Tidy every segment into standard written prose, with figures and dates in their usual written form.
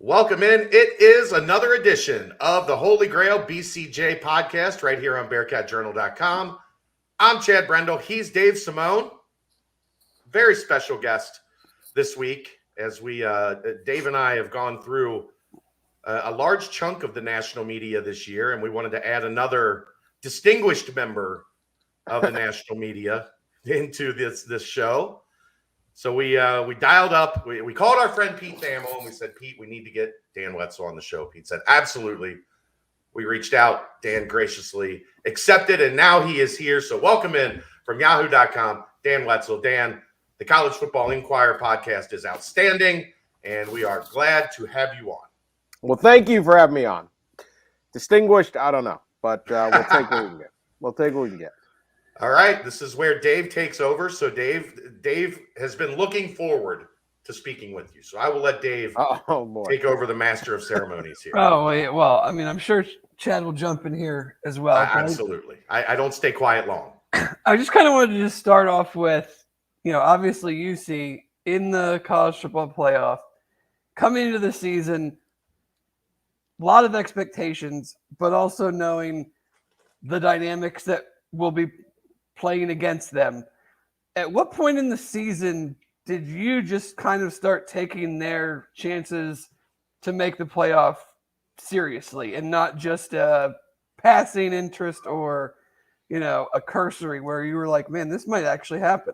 Welcome in. It is another edition of the Holy Grail BCJ podcast right here on BearcatJournal.com. I'm Chad Brendel. He's Dave Simone. Very special guest this week as Dave and I have gone through a large chunk of the national media this year, and we wanted to add another distinguished member of the national media into this show. So we dialed up. We called our friend Pete Thamel and we said, Pete, we need to get Dan Wetzel on the show. Pete said, absolutely. We reached out. Dan graciously accepted, and now he is here. So welcome in from Yahoo.com, Dan Wetzel. Dan, the College Football Inquirer podcast is outstanding, and we are glad to have you on. Well, thank you for having me on. Distinguished, I don't know, but we'll take what we can get. We'll take what we can get. All right, this is where Dave takes over. So Dave has been looking forward to speaking with you. So I will let Dave take over the master of ceremonies here. Oh, yeah. Well, I mean, I'm sure Chad will jump in here as well. Absolutely. I don't stay quiet long. I just kind of wanted to just start off with, obviously UC in the college football playoff, coming into the season, a lot of expectations, but also knowing the dynamics that will be playing against them. At what point in the season did you just kind of start taking their chances to make the playoff seriously and not just a passing interest or, a cursory where you were like, man, this might actually happen?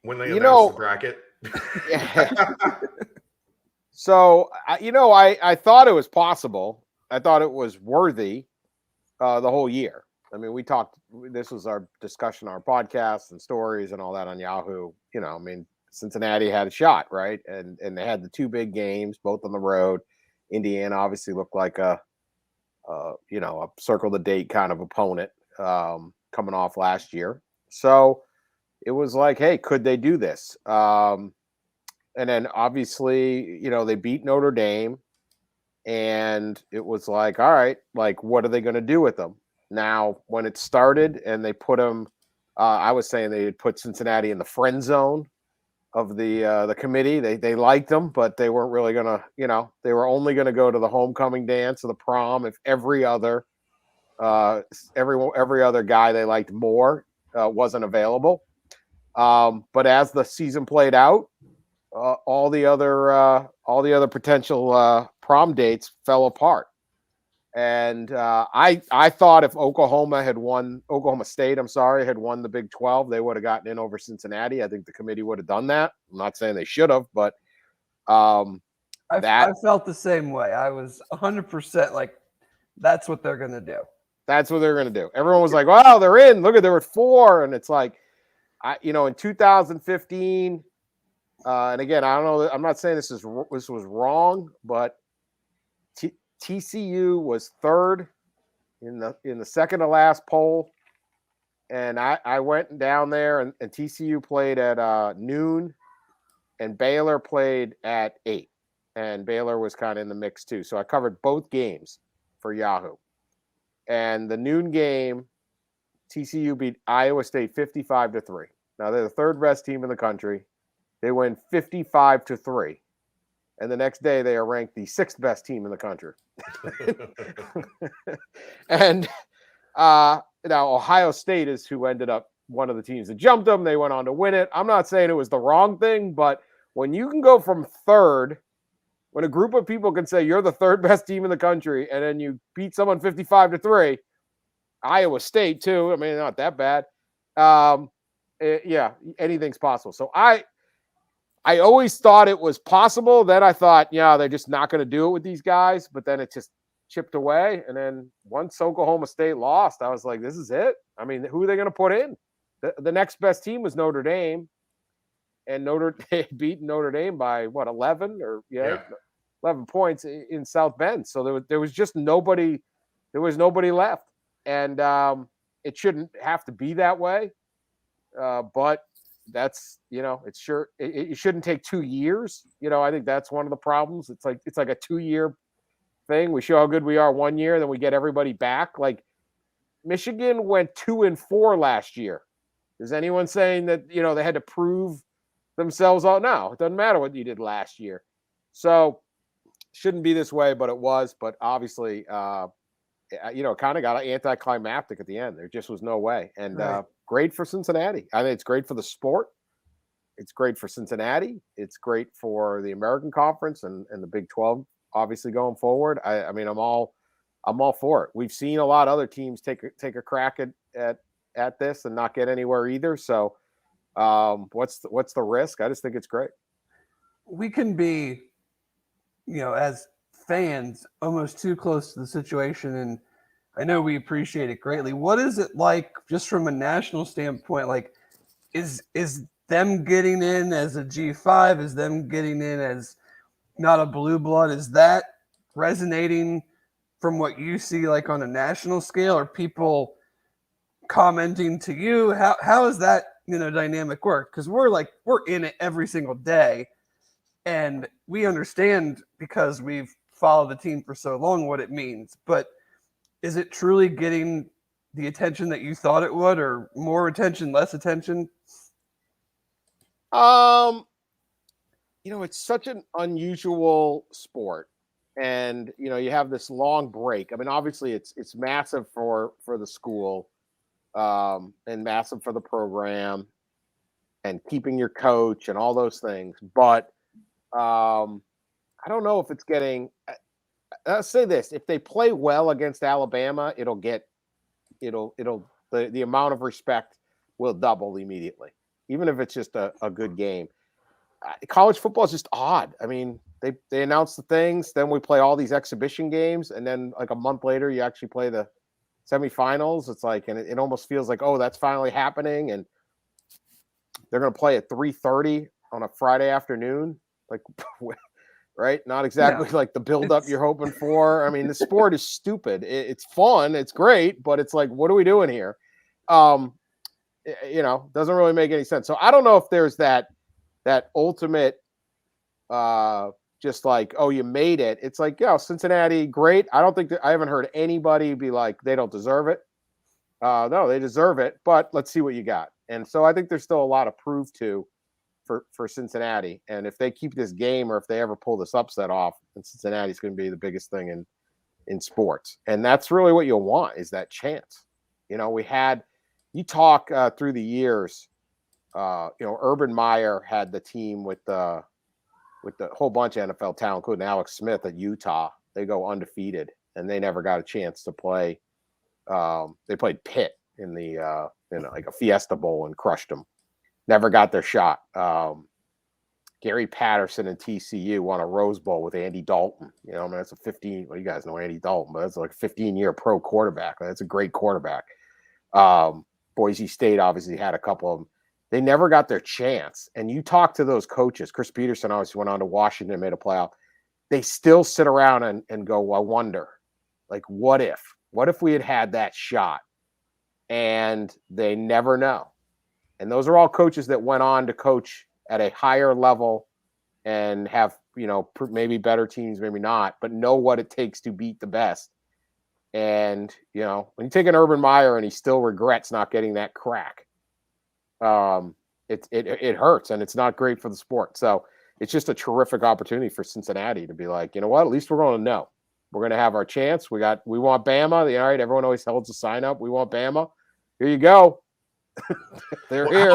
When they announced the bracket. Yeah. So, I thought it was possible. I thought it was worthy the whole year. I mean, this was our discussion, our podcast and stories and all that on Yahoo. Cincinnati had a shot, right? And they had the two big games, both on the road. Indiana obviously looked like a circle the date kind of opponent coming off last year. So it was like, hey, could they do this? And then obviously, they beat Notre Dame. And it was like, all right, like, what are they going to do with them? Now, when it started and they put them, I was saying they had put Cincinnati in the friend zone of the committee. They liked them, but they weren't really going to, they were only going to go to the homecoming dance or the prom if every other guy they liked more wasn't available. But as the season played out, all the other potential prom dates fell apart, and I thought if Oklahoma State had won the Big 12, they would have gotten in over Cincinnati. I think the committee would have done that. I'm not saying they should have, but I felt the same way. I was 100% like, that's what they're going to do. That's what they're going to do. Everyone was like, "Wow, they're in! Look at, there were 4," and it's like, in 2015. And again, I don't know. I'm not saying this was wrong, but TCU was third in the second to last poll, and I went down there, and TCU played at noon, and Baylor played at 8, and Baylor was kind of in the mix too. So I covered both games for Yahoo, and the noon game, TCU beat Iowa State 55-3. Now they're the third best team in the country. They win 55-3. And the next day they are ranked the 6th best team in the country. And now Ohio State is who ended up one of the teams that jumped them. They went on to win it. I'm not saying it was the wrong thing, but when you can go from third, when a group of people can say you're the 3rd best team in the country, and then you beat someone 55-3, Iowa State too. I mean, not that bad. Anything's possible. So I always thought it was possible. Then I thought, they're just not going to do it with these guys. But then it just chipped away. And then once Oklahoma State lost, I was like, this is it. I mean, who are they going to put in? The next best team was Notre Dame. And Dame beat Notre Dame by, 11 or 11 points in South Bend. So there was just nobody. There was nobody left. And it shouldn't have to be that way. But that's, it shouldn't take 2 years. I think that's one of the problems. It's like a 2-year thing. We show how good we are 1 year, then we get everybody back. Like Michigan went 2-4 last year. Is anyone saying that, they had to prove themselves out now. It doesn't matter what you did last year. So shouldn't be this way, but it was. But obviously, it kind of got anticlimactic at the end. There just was no way. And Right. Great for Cincinnati. I think it's great for the sport. It's great for Cincinnati. It's great for the American Conference and the Big 12, obviously going forward. I mean, I'm all for it. We've seen a lot of other teams take a crack at this and not get anywhere either. So what's the risk? I just think it's great. We can be, as fans, almost too close to the situation, and I know we appreciate it greatly. What is it like, just from a national standpoint? Like, is them getting in as a G5, is them getting in as not a blue blood, is that resonating from what you see, like on a national scale? Or people commenting to you? How is that dynamic work? Because we're in it every single day, and we understand, because we've followed the team for so long, what it means. But is it truly getting the attention that you thought it would, or more attention, less attention? It's such an unusual sport, and you have this long break. I mean, obviously it's massive for the school, and massive for the program, and keeping your coach and all those things. But I don't know if it's getting. I'll say this: if they play well against Alabama, the amount of respect will double immediately, even if it's just a good game. College football is just odd. I mean, they announce the things, then we play all these exhibition games, and then like a month later, you actually play the semifinals. It's like, and it almost feels like, oh, that's finally happening, and they're going to play at 3:30 on a Friday afternoon, like, right? Not exactly like the buildup you're hoping for. I mean, the sport is stupid. It's fun, it's great, but it's like, what are we doing here? Doesn't really make any sense. So I don't know if there's that ultimate, just like, oh, you made it. It's like, Cincinnati, great. I don't think I haven't heard anybody be like, they don't deserve it. No, they deserve it, but let's see what you got. And so I think there's still a lot of proof to for Cincinnati. And if they keep this game, or if they ever pull this upset off, then Cincinnati's going to be the biggest thing in sports. And that's really what you'll want, is that chance. You talk through the years, Urban Meyer had the team with the whole bunch of NFL talent, including Alex Smith at Utah. They go undefeated, and they never got a chance to play. They played Pitt in the like a Fiesta Bowl and crushed them. Never got their shot. Gary Patterson and TCU won a Rose Bowl with Andy Dalton. That's a 15. Well, you guys know Andy Dalton, but that's like a 15-year pro quarterback. That's a great quarterback. Boise State obviously had a couple of them. They never got their chance. And you talk to those coaches. Chris Peterson obviously went on to Washington and made a playoff. They still sit around and go, I wonder, like, what if? What if we had that shot? And they never know. And those are all coaches that went on to coach at a higher level and have, maybe better teams, maybe not, but know what it takes to beat the best. And, when you take an Urban Meyer and he still regrets not getting that crack, it hurts, and it's not great for the sport. So it's just a terrific opportunity for Cincinnati to be like, you know what, at least we're going to know. We're going to have our chance. We want Bama. All right, everyone always holds a sign up. We want Bama. Here you go. They're here.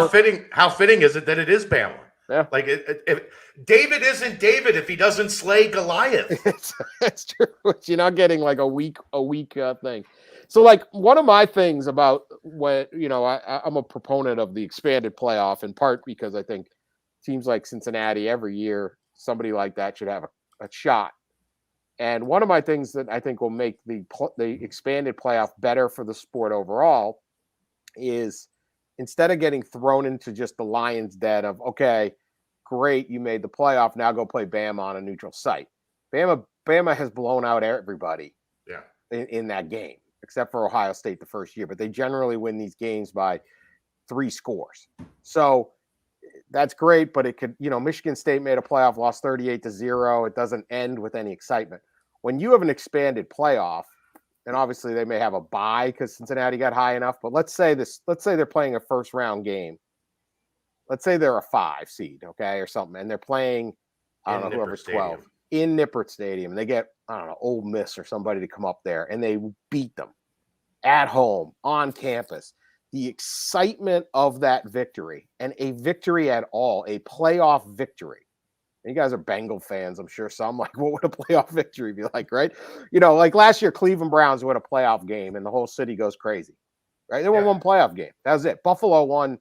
How fitting is it that it is Bama? Yeah. Like, if David isn't David if he doesn't slay Goliath. It's true. You're not getting like a week thing. So, like, one of my things about when, I'm a proponent of the expanded playoff, in part because I think teams like Cincinnati, every year, somebody like that should have a shot. And one of my things that I think will make the expanded playoff better for the sport overall is, instead of getting thrown into just the lion's den of, okay, great, you made the playoff, now go play Bama on a neutral site. Bama has blown out everybody in that game, except for Ohio State the first year. But they generally win these games by 3 scores. So that's great, but it could, Michigan State made a playoff, lost 38-0. It doesn't end with any excitement. When you have an expanded playoff, and obviously they may have a bye because Cincinnati got high enough, but let's say they're playing a first round game. let's say they're a 5 seed, okay, or something, and they're playing, I don't know, whoever's 12 in Nippert Stadium. They get, I don't know, Ole Miss or somebody to come up there, and they beat them at home on campus. The excitement of that victory, and a victory at all, a playoff victory. And you guys are Bengal fans, I'm sure. So I'm like, what would a playoff victory be like, right? Like last year, Cleveland Browns won a playoff game, and the whole city goes crazy, right? They won one playoff game. That was it. Buffalo won.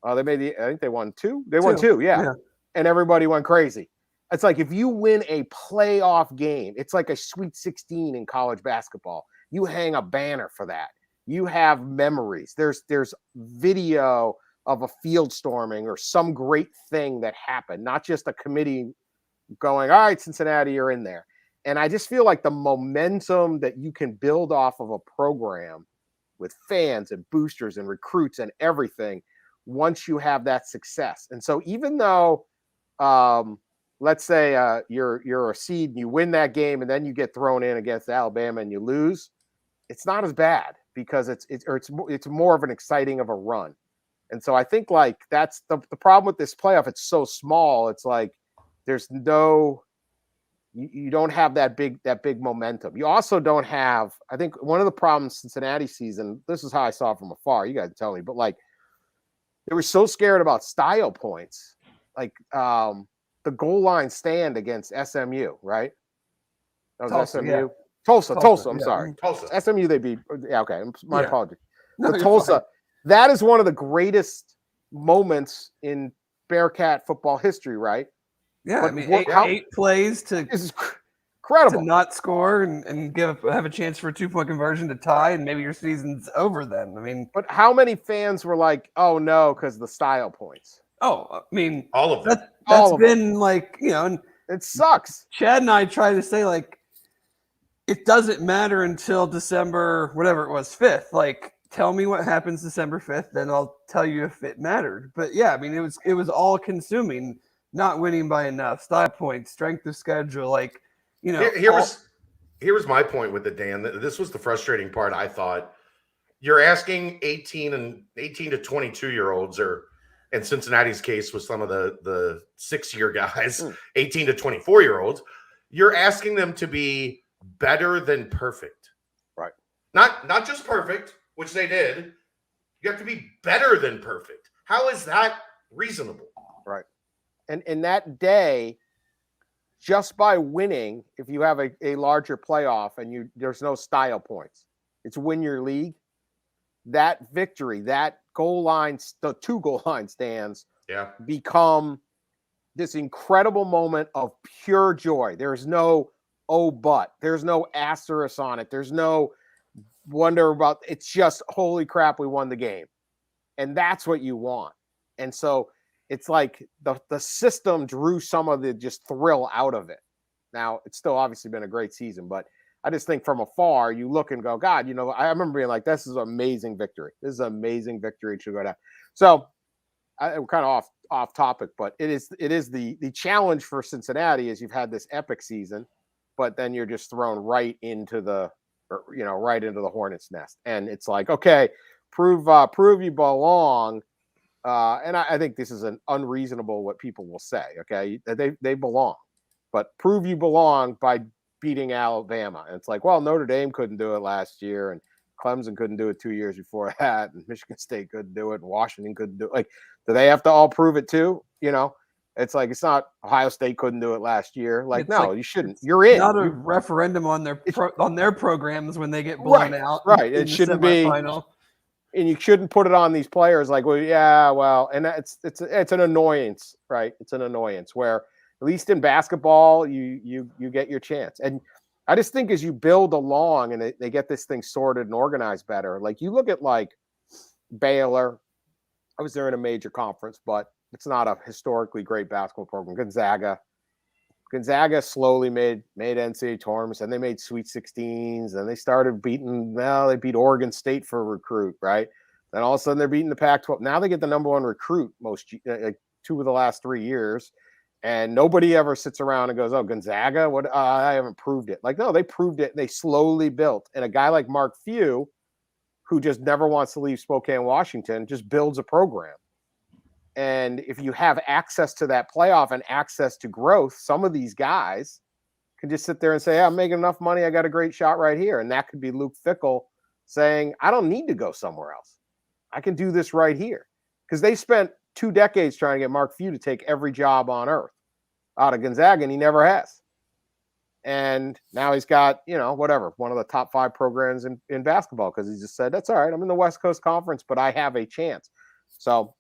I think they won 2. They won 2, yeah. And everybody went crazy. It's like if you win a playoff game, it's like a Sweet 16 in college basketball. You hang a banner for that. You have memories. There's video of a field storming or some great thing that happened, not just a committee going, all right, Cincinnati, you're in there. And I just feel like the momentum that you can build off of a program with fans and boosters and recruits and everything once you have that success. And so even though, let's say you're a seed and you win that game and then you get thrown in against Alabama and you lose, it's not as bad because it's more of an exciting of a run. And so I think like that's the problem with this playoff. It's so small. It's like there's you don't have that big momentum. You also don't have, I think one of the problems Cincinnati season, this is how I saw it from afar. You guys tell me, but like they were so scared about style points, like the goal line stand against SMU, right? That was Tulsa, SMU. yeah. Tulsa. I'm yeah. sorry. Tulsa. SMU they beat. Yeah, okay. My apologies. No, But Tulsa, that is one of the greatest moments in Bearcat football history, right? Yeah, But I mean, what- eight plays to This is incredible. not score and have a chance for a 2-point conversion to tie, and maybe your season's over then. I mean, But how many fans were like, "Oh no," because the style points? I mean, All of them. that's All of been like, and It sucks. Chad and I try to say like, it doesn't matter until December, whatever it was, 5th. Like, tell me what happens December 5th, then I'll tell you if it mattered. But yeah, I mean, it was all consuming, not winning by enough, style points, strength of schedule, like, Here was my point with it, Dan. This was the frustrating part. I thought you're asking 18 to 22-year-olds, or in Cincinnati's case with some of the 6-year guys, 18 to 24-year-olds, you're asking them to be better than perfect. Right. Not just perfect, which they did. You have to be better than perfect. How is that reasonable? Right. And in that day, just by winning, if you have a larger playoff and there's no style points, it's win your league. That victory, that goal line, the 2 goal line stands become this incredible moment of pure joy. There's no but. There's no asterisk on it. There's no wonder about, it's just, holy crap, we won the game. And that's what you want. And so it's like the system drew some of the just thrill out of it. Now, it's still obviously been a great season, but I just think from afar, you look and go, God, I remember being like, this is an amazing victory. This is an amazing victory to go down. So we're kind of off topic, but it is the challenge for Cincinnati is you've had this epic season, but then you're just thrown right into the hornet's nest. And it's like, okay, prove you belong. And I think this is an unreasonable what people will say. Okay, they belong, but prove you belong by beating Alabama. And it's like, well, Notre Dame couldn't do it last year, and Clemson couldn't do it 2 years before that, and Michigan State couldn't do it, and Washington couldn't do it. Like, do they have to all prove it too? It's like, it's not Ohio State couldn't do it last year. Like, no, you shouldn't. You're in. Not a referendum on their programs when they get blown out. Right. It shouldn't be. And you shouldn't put it on these players like, well, yeah, well, and it's an annoyance, right? It's an annoyance where at least in basketball, you get your chance. And I just think as you build along and they get this thing sorted and organized better, like you look at like Baylor. I was there in a major conference, but it's not a historically great basketball program. Gonzaga slowly made NCAA tournaments, and they made Sweet 16s, and they started they beat Oregon State for a recruit, right? Then all of a sudden they're beating the Pac-12. Now they get the number 1 recruit like 2 of the last 3 years, and nobody ever sits around and goes, "Oh, Gonzaga, what? I haven't proved it." Like, no, they proved it. They slowly built, and a guy like Mark Few, who just never wants to leave Spokane, Washington, just builds a program. And if you have access to that playoff and access to growth, some of these guys can just sit there and say, I'm making enough money. I got a great shot right here. And that could be Luke Fickell saying, I don't need to go somewhere else. I can do this right here. Because they spent 2 decades trying to get Mark Few to take every job on earth out of Gonzaga, and he never has. And now he's got, one of the top 5 programs in basketball, because he just said, that's all right. I'm in the West Coast Conference, but I have a chance. So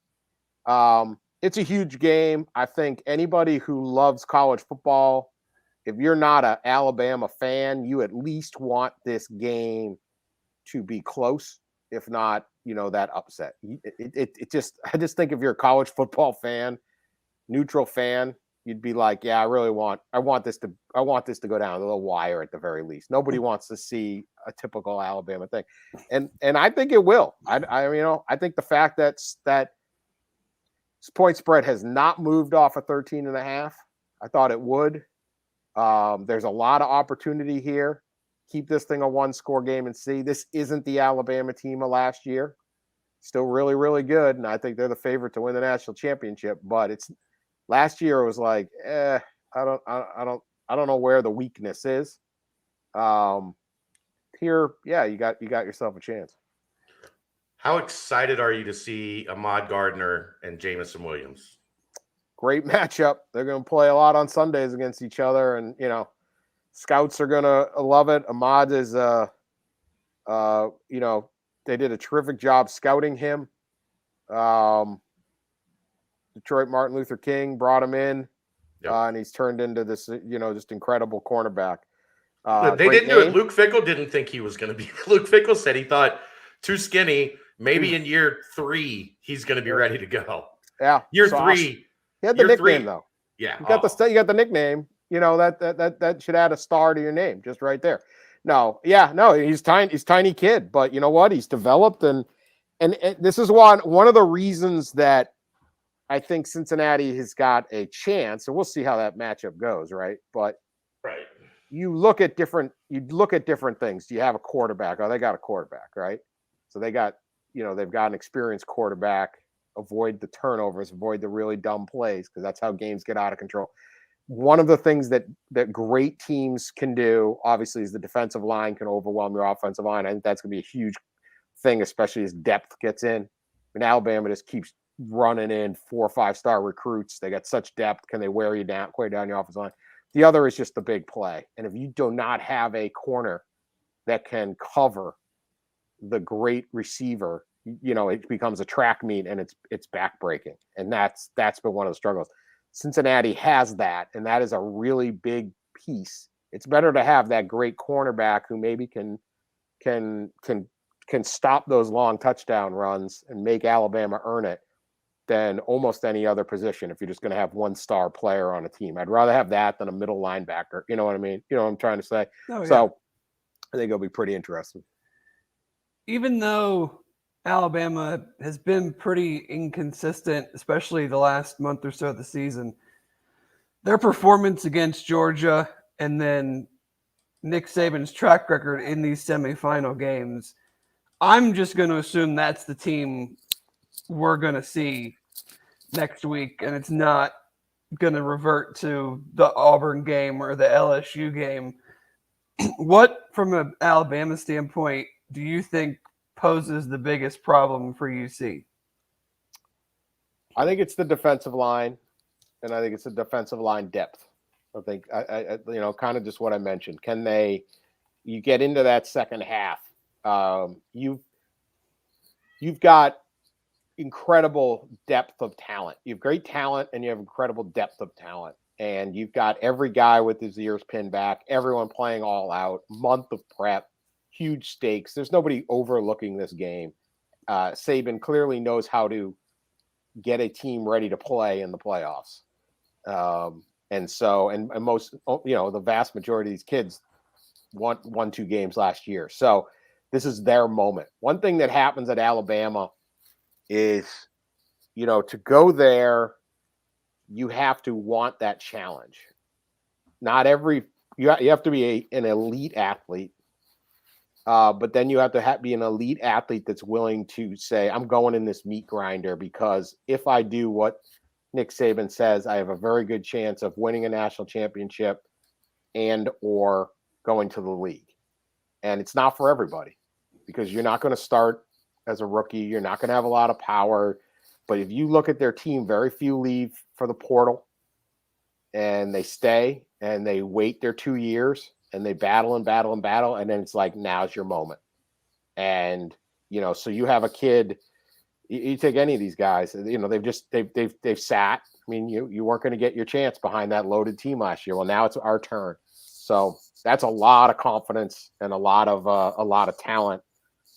it's a huge game. I think anybody who loves college football, if you're not an Alabama fan, you at least want this game to be close, if not, that upset. I just think if you're a college football fan, neutral fan, you'd be like, yeah, I want this to go down to the wire at the very least. Nobody wants to see a typical Alabama thing. And I think it will. I think the fact that point spread has not moved off of 13.5. I thought it would. There's a lot of opportunity here. Keep this thing a 1-score game and see. This isn't the Alabama team of last year. Still really, really good, and I think they're the favorite to win the national championship. But it's last year it was like, I don't know where the weakness is. Here, yeah, you got yourself a chance. How excited are you to see Ahmad Gardner and Jamison Williams? Great matchup. They're going to play a lot on Sundays against each other, and scouts are going to love it. Ahmad is, they did a terrific job scouting him. Detroit Martin Luther King brought him in, and he's turned into this, just incredible cornerback. They didn't do it. Luke Fickell didn't think he was going to be. Luke Fickell said he thought too skinny. Maybe in year 3 he's going to be ready to go. Yeah, year 3. He had the nickname though. Yeah, you got the nickname. That should add a star to your name just right there. No, he's tiny. He's tiny kid, but you know what? He's developed, and this is one of the reasons that I think Cincinnati has got a chance, and we'll see how that matchup goes, right? But you look at different things. Do you have a quarterback? Oh, they got a quarterback, right? So they got, they've got an experienced quarterback. Avoid the turnovers, avoid the really dumb plays, because that's how games get out of control. One of the things that great teams can do, obviously, is the defensive line can overwhelm your offensive line. I think that's going to be a huge thing, especially as depth gets in. And Alabama just keeps running in 4 or 5-star recruits. They got such depth. Can they wear you down your offensive line? The other is just the big play. And if you do not have a corner that can cover the great receiver, it becomes a track meet, and it's backbreaking. And that's been one of the struggles. Cincinnati has that, and that is a really big piece. It's better to have that great cornerback who maybe can stop those long touchdown runs and make Alabama earn it than almost any other position if you're just going to have 1-star player on a team. I'd rather have that than a middle linebacker. You know what I mean? You know what I'm trying to say? Oh, yeah. So I think it'll be pretty interesting. Even though Alabama has been pretty inconsistent, especially the last month or so of the season, their performance against Georgia and then Nick Saban's track record in these semifinal games, I'm just going to assume that's the team we're going to see next week, and it's not going to revert to the Auburn game or the LSU game. What, from an Alabama standpoint, do you think poses the biggest problem for UC? I think it's the defensive line, and I think it's the defensive line depth. I think, kind of just what I mentioned. You get into that second half, you've got incredible depth of talent. You have great talent, and you have incredible depth of talent. And you've got every guy with his ears pinned back, everyone playing all out, month of prep, huge stakes. There's nobody overlooking this game. Saban clearly knows how to get a team ready to play in the playoffs. And most, the vast majority of these kids won 2 games last year. So this is their moment. One thing that happens at Alabama is, to go there, you have to want that challenge. You have to be an elite athlete. But then you have to be an elite athlete that's willing to say, I'm going in this meat grinder because if I do what Nick Saban says, I have a very good chance of winning a national championship and or going to the league. And it's not for everybody because you're not going to start as a rookie. You're not going to have a lot of power. But if you look at their team, very few leave for the portal and they stay and they wait their 2 years and they battle and battle and battle. And then it's like, now's your moment. And, so you have a kid, you take any of these guys, they've sat. I mean, you weren't going to get your chance behind that loaded team last year. Well, now it's our turn. So that's a lot of confidence and a lot of talent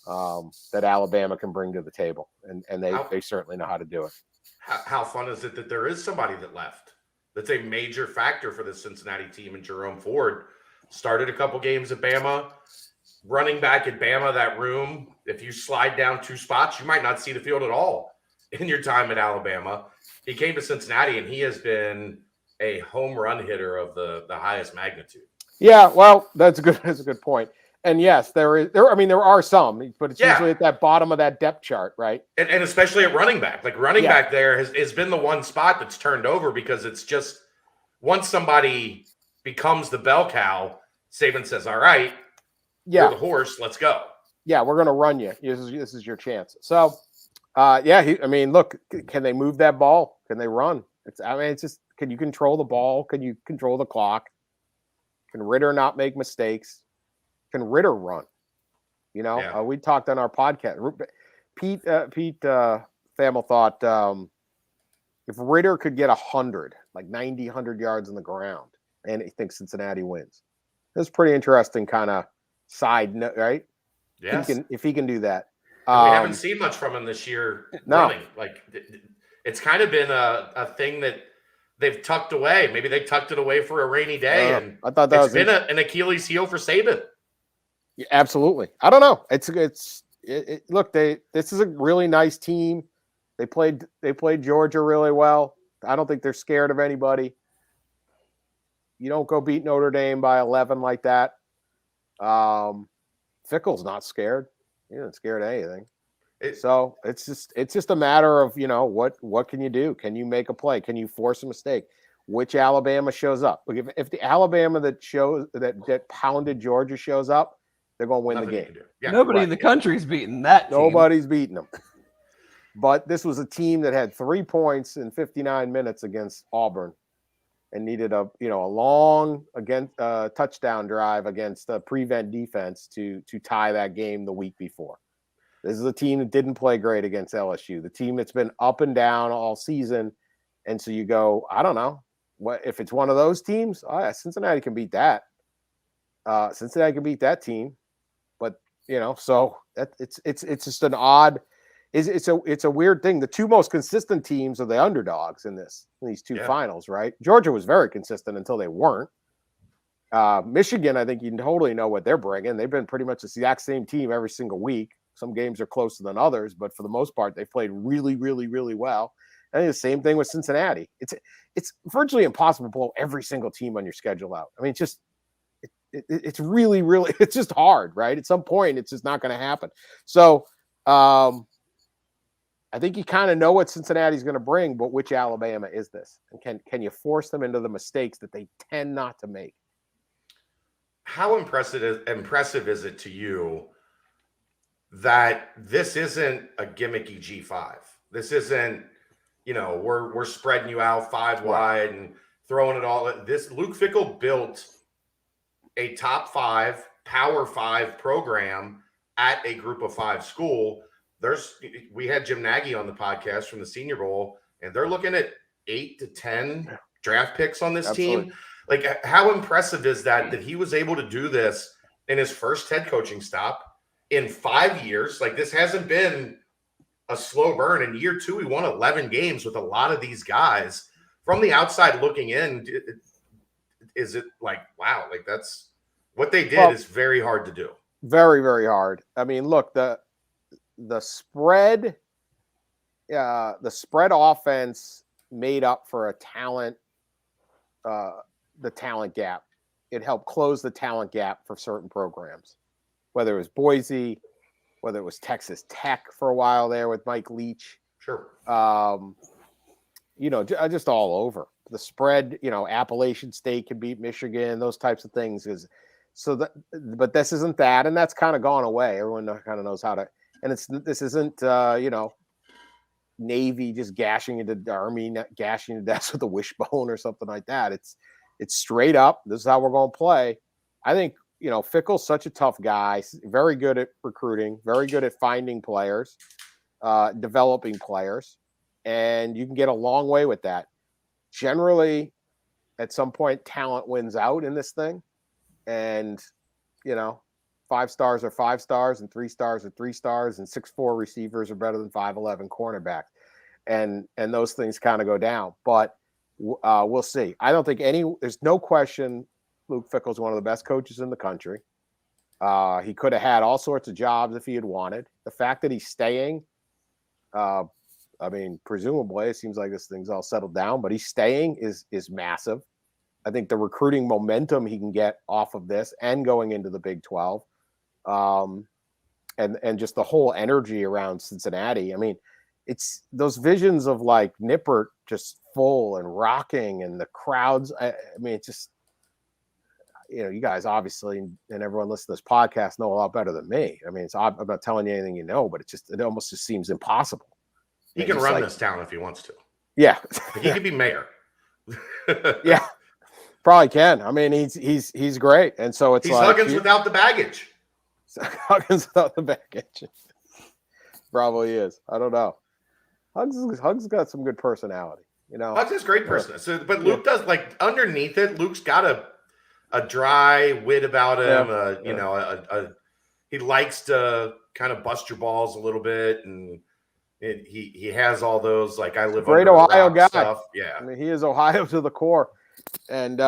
that Alabama can bring to the table. And they certainly know how to do it. How fun is it that there is somebody that left? That's a major factor for the Cincinnati team. And Jerome Ford started a couple games at Bama. Running back at Bama, that room, if you slide down 2 spots, you might not see the field at all in your time at Alabama. He came to Cincinnati, and he has been a home run hitter of the highest magnitude. Yeah, well, that's a good point. And yes, there are some, but it's usually at that bottom of that depth chart, right? And especially at running back. Like running back there has been the one spot that's turned over because it's just once somebody becomes the bell cow, Saban says, all right, you're the horse, let's go. Yeah, we're going to run you. This is your chance. So, look, can they move that ball? Can they run? It's just, can you control the ball? Can you control the clock? Can Ritter not make mistakes? Can Ritter run? We talked on our podcast. Pete Thamel thought if Ritter could get 100, like 90, 100 yards on the ground, and he thinks Cincinnati wins. That's pretty interesting kind of side note, right? Yes. If he can do that. We haven't seen much from him this year running. Like it's kind of been a thing that they've tucked away. Maybe they tucked it away for a rainy day, and I thought it's been an Achilles heel for Saban. Yeah, absolutely. I don't know. Look, this is a really nice team. They played Georgia really well. I don't think they're scared of anybody. You don't go beat Notre Dame by 11 like that. Fickle's not scared. He isn't scared of anything. So it's just a matter of, what can you do? Can you make a play? Can you force a mistake? Which Alabama shows up? If the Alabama that pounded Georgia shows up, they're going to win the game. Yeah, nobody in the country's beaten that team. Nobody's beating them. But this was a team that had 3 points in 59 minutes against Auburn and needed a long touchdown drive against a prevent defense to tie that game the week before. This is a team that didn't play great against LSU, the team that's been up and down all season. And so you go, I don't know. What if it's one of those teams? Oh, yeah, Cincinnati can beat that. Cincinnati can beat that team. But, so that it's just an odd – it's a weird thing. The 2 most consistent teams are the underdogs in these 2 finals, right? Georgia was very consistent until they weren't. Michigan, I think you totally know what they're bringing. They've been pretty much the exact same team every single week. Some games are closer than others, but for the most part, they played really, really, really well. I think the same thing with Cincinnati. It's virtually impossible to blow every single team on your schedule out. I mean, it's really, really, it's just hard, right? At some point, it's just not going to happen. So I think you kind of know what Cincinnati's going to bring, but which Alabama is this? And can you force them into the mistakes that they tend not to make? How impressive is it to you that this isn't a gimmicky G5? This isn't, we're spreading you out 5 wide and throwing it all. This Luke Fickle built a top 5, Power 5 program at a Group of 5 school. We had Jim Nagy on the podcast from the Senior Bowl, and they're looking at 8 to 10 draft picks on this team. Like, how impressive is that he was able to do this in his first head coaching stop in 5 years? Like, this hasn't been a slow burn. In year 2, he won 11 games with a lot of these guys. From the outside looking in, is it like, wow, like that's what they did is very hard to do. Very, very hard. I mean, look, the spread offense made up for the talent gap. It helped close the talent gap for certain programs. whether it was Boise, whether it was Texas Tech for a while there with Mike Leach. Sure. Just all over. The spread, Appalachian State can beat Michigan, those types of things. But this isn't that, and that's kind of gone away. Everyone kind of knows how to, and this isn't, Navy just gashing into the Army, gashing to death with a wishbone or something like that. It's straight up. This is how we're going to play. I think, Fickell's such a tough guy, very good at recruiting, very good at finding players, developing players, and you can get a long way with that. Generally, at some point, talent wins out in this thing. And, 5 stars are 5 stars and 3 stars are 3 stars and 6'4" receivers are better than 5'11" cornerbacks. And those things kind of go down. But we'll see. I don't think there's no question Luke Fickell's one of the best coaches in the country. He could have had all sorts of jobs if he had wanted. The fact that he's staying, presumably, it seems like this thing's all settled down, but he's staying is massive. I think the recruiting momentum he can get off of this and going into the Big 12, and just the whole energy around Cincinnati. I mean, it's those visions of like Nippert just full and rocking and the crowds. It's just, you guys obviously, and everyone listening to this podcast know a lot better than me. I mean, I'm not telling you anything but it almost just seems impossible. He can run this town if he wants to. Yeah. He could be mayor. Yeah. Probably can. I mean, he's great. And so he's like Huggins without the baggage. Huggins without the baggage. Probably is. I don't know. Huggins got some good personality. Huggins is great person. So, but Luke does, like, underneath it, Luke's got a dry wit about him. He likes to kind of bust your balls a little bit, and he has all those, like, I live great under Ohio guy stuff. Yeah, I mean, he is Ohio to the core, and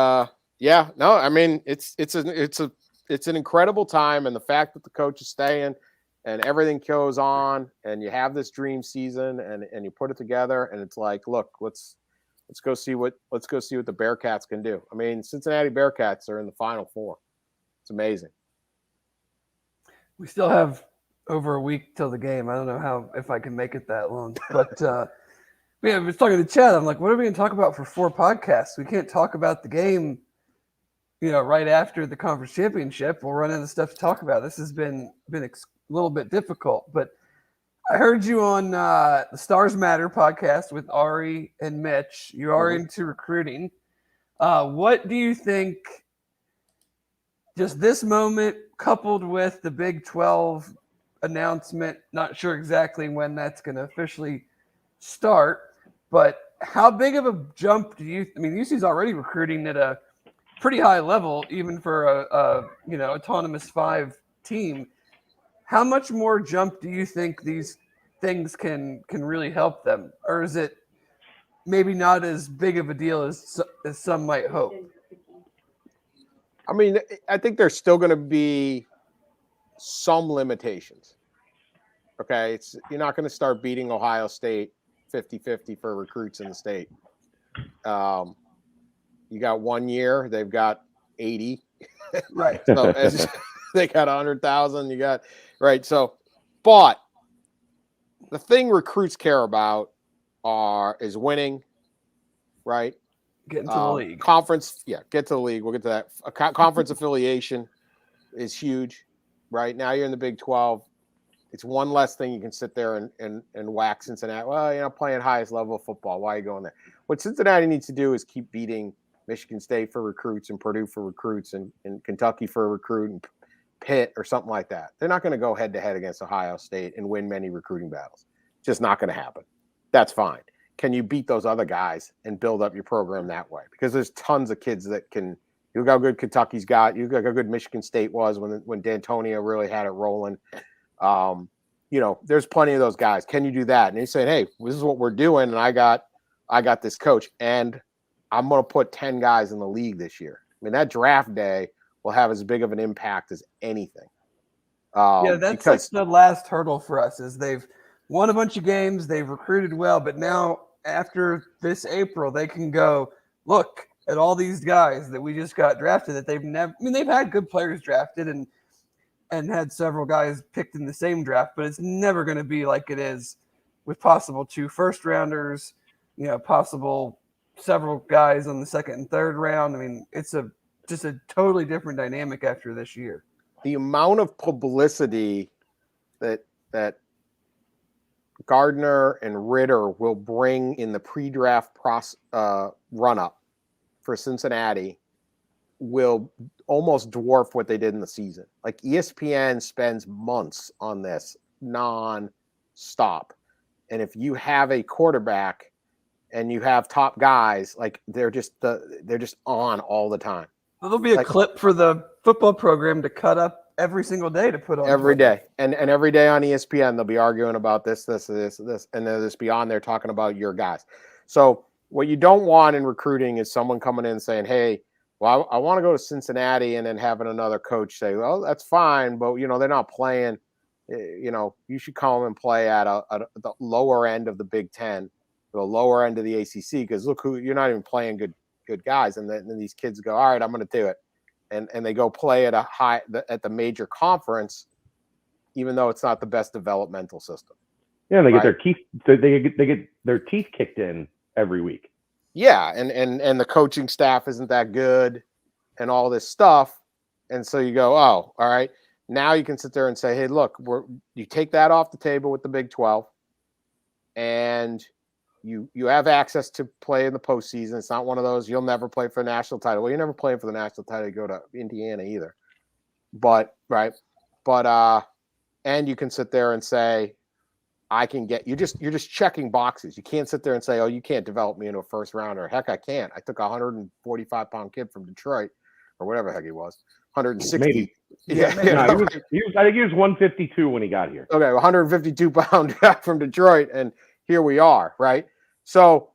it's an incredible time, and the fact that the coach is staying and everything goes on, and you have this dream season, and you put it together, and it's like, look, let's go see what the Bearcats can do. I mean, Cincinnati Bearcats are in the Final Four. It's amazing. We still have over a week till the game. I don't know if I can make it that long, but I was talking to Chad. I'm like, what are we going to talk about for 4 podcasts? We can't talk about the game, right after the conference championship. We'll run into stuff to talk about. This has been a little bit difficult, but I heard you on the Stars Matter podcast with Ari and Mitch. You are into recruiting. What do you think, just this moment coupled with the Big 12 announcement, not sure exactly when that's going to officially start, but how big of a jump UC's already recruiting at a pretty high level, even for a autonomous 5 team. How much more jump do you think these things can really help them? Or is it maybe not as big of a deal as some might hope? I mean, I think there's still going to be some limitations. Okay, you're not going to start beating Ohio State 50-50 for recruits in the state. You got 1 year, they've got 80. Right. So they got 100,000. You got right. So, but the thing recruits care about is winning, right? Get into the league. Conference, get to the league. We'll get to that. A conference affiliation is huge, right? Now you're in the Big 12. It's one less thing you can sit there and whack Cincinnati. Well, playing highest level of football. Why are you going there? What Cincinnati needs to do is keep beating Michigan State for recruits and Purdue for recruits and Kentucky for a recruit and Pitt or something like that. They're not going to go head-to-head against Ohio State and win many recruiting battles. Just not going to happen. That's fine. Can you beat those other guys and build up your program that way? Because there's tons of kids that can – you got how good Kentucky's got. You got how good Michigan State was when D'Antonio really had it rolling. There's plenty of those guys. Can you do that? And he's saying, hey, this is what we're doing, and I got this coach, and I'm going to put 10 guys in the league this year. I mean, that draft day will have as big of an impact as anything. That's like the last hurdle for us is they've won a bunch of games, they've recruited well, but now after this April, they can go look at all these guys that we just got drafted that they've never – I mean, they've had good players drafted, and and had several guys picked in the same draft, but it's never going to be like it is with possible 2 first-rounders, possible several guys on the second and third round. I mean, it's just a totally different dynamic after this year. The amount of publicity that Gardner and Ritter will bring in the pre-draft run-up for Cincinnati will almost dwarf what they did in the season. Like ESPN spends months on this non-stop. And if you have a quarterback and you have top guys, like they're just on all the time. There'll be a clip for the football program to cut up every single day to put on every day. And every day on ESPN, they'll be arguing about this, and they'll just be on there talking about your guys. So what you don't want in recruiting is someone coming in and saying, hey, well, I want to go to Cincinnati, and then having another coach say, well, that's fine, but, they're not playing. You should come and play at the lower end of the Big Ten, the lower end of the ACC, because look, you're not even playing good guys. And then these kids go, all right, I'm going to do it. And they go play at at the major conference, even though it's not the best developmental system. Yeah, they get their teeth. They get their teeth kicked in every week. Yeah, and the coaching staff isn't that good, and all this stuff, and so you go, oh, all right. Now you can sit there and say, hey, look, you take that off the table with the Big 12, and you have access to play in the postseason. It's not one of those you'll never play for the national title. Well, you're never playing for the national title. You go to Indiana either, and you can sit there and say, I can get you're just checking boxes. You can't sit there and say, oh, you can't develop me into a first rounder. Heck, I can't. I took a 145-pound kid from Detroit, or whatever the heck he was, 160. Maybe. Yeah, no, I think he was 152 when he got here. Okay, 152-pound guy from Detroit, and here we are, right? So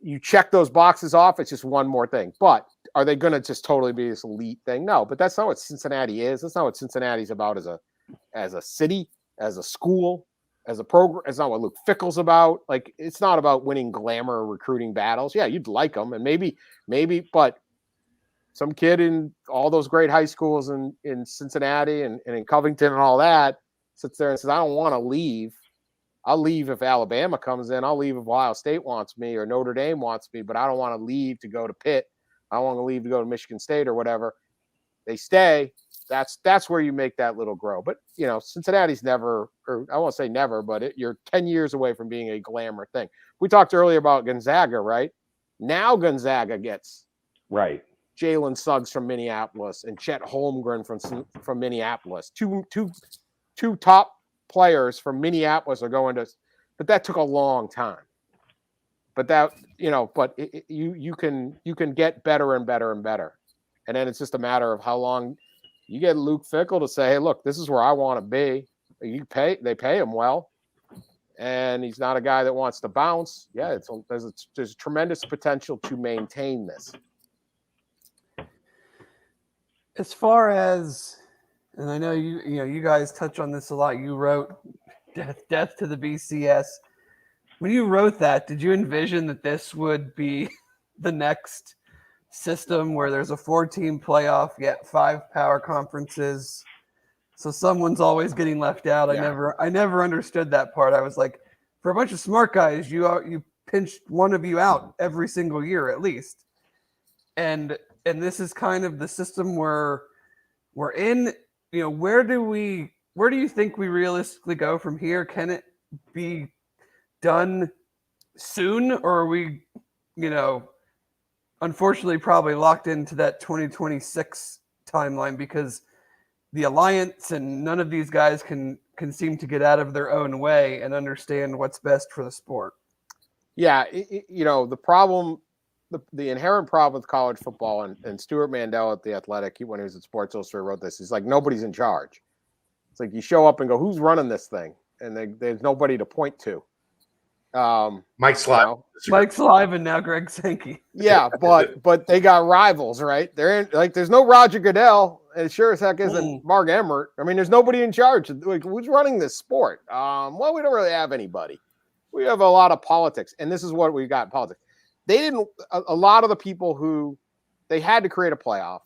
you check those boxes off. It's just one more thing. But are they going to just totally be this elite thing? No, but that's not what Cincinnati is. That's not what Cincinnati's about as a city, as a school, as a program. It's not what Luke Fickell's about. Like, it's not about winning glamour recruiting battles. Yeah, you'd like them, and maybe, but some kid in all those great high schools in Cincinnati and in Covington and all that sits there and says, I don't want to leave. I'll leave if Alabama comes in. I'll leave if Ohio State wants me or Notre Dame wants me, but I don't want to leave to go to Pitt. I don't want to leave to go to Michigan State or whatever. They stay. That's where you make that little grow. But, Cincinnati's never, or I won't say never, but you're 10 years away from being a glamour thing. We talked earlier about Gonzaga, right? Now Gonzaga gets right Jalen Suggs from Minneapolis and Chet Holmgren from Minneapolis. Two top players from Minneapolis are going to, but that took a long time. But that, you can get better and better and better. And then it's just a matter of how long you get Luke Fickell to say, hey, look, this is where I want to be. They pay him well. And he's not a guy that wants to bounce. Yeah, there's tremendous potential to maintain this. As far as, and I know you guys touch on this a lot. You wrote death to the BCS. When you wrote that, did you envision that this would be the next system where there's a 4-team playoff, yet 5 power conferences? So someone's always getting left out. Yeah. I never understood that part. I was like, for a bunch of smart guys, you pinched one of you out every single year at least. And this is kind of the system we're in. Where do you think we realistically go from here? Can it be done soon, or are we, unfortunately probably locked into that 2026 timeline because the alliance and none of these guys can seem to get out of their own way and understand what's best for the sport? Yeah, the problem, the inherent problem with college football, and Stuart Mandel at The Athletic, when he was at Sports Illustrated, wrote this. He's like, nobody's in charge. It's like you show up and go, who's running this thing? And there's nobody to point to. Mike Slive. Mike Slive and now Greg Sankey. Yeah, but they got rivals, right? They're in, like, there's no Roger Goodell, and it sure as heck isn't Mark Emmert. I mean, there's nobody in charge. Like, who's running this sport? Well, we don't really have anybody. We have a lot of politics, and this is what we got in politics. They didn't. A lot of the people who they had to create a playoff.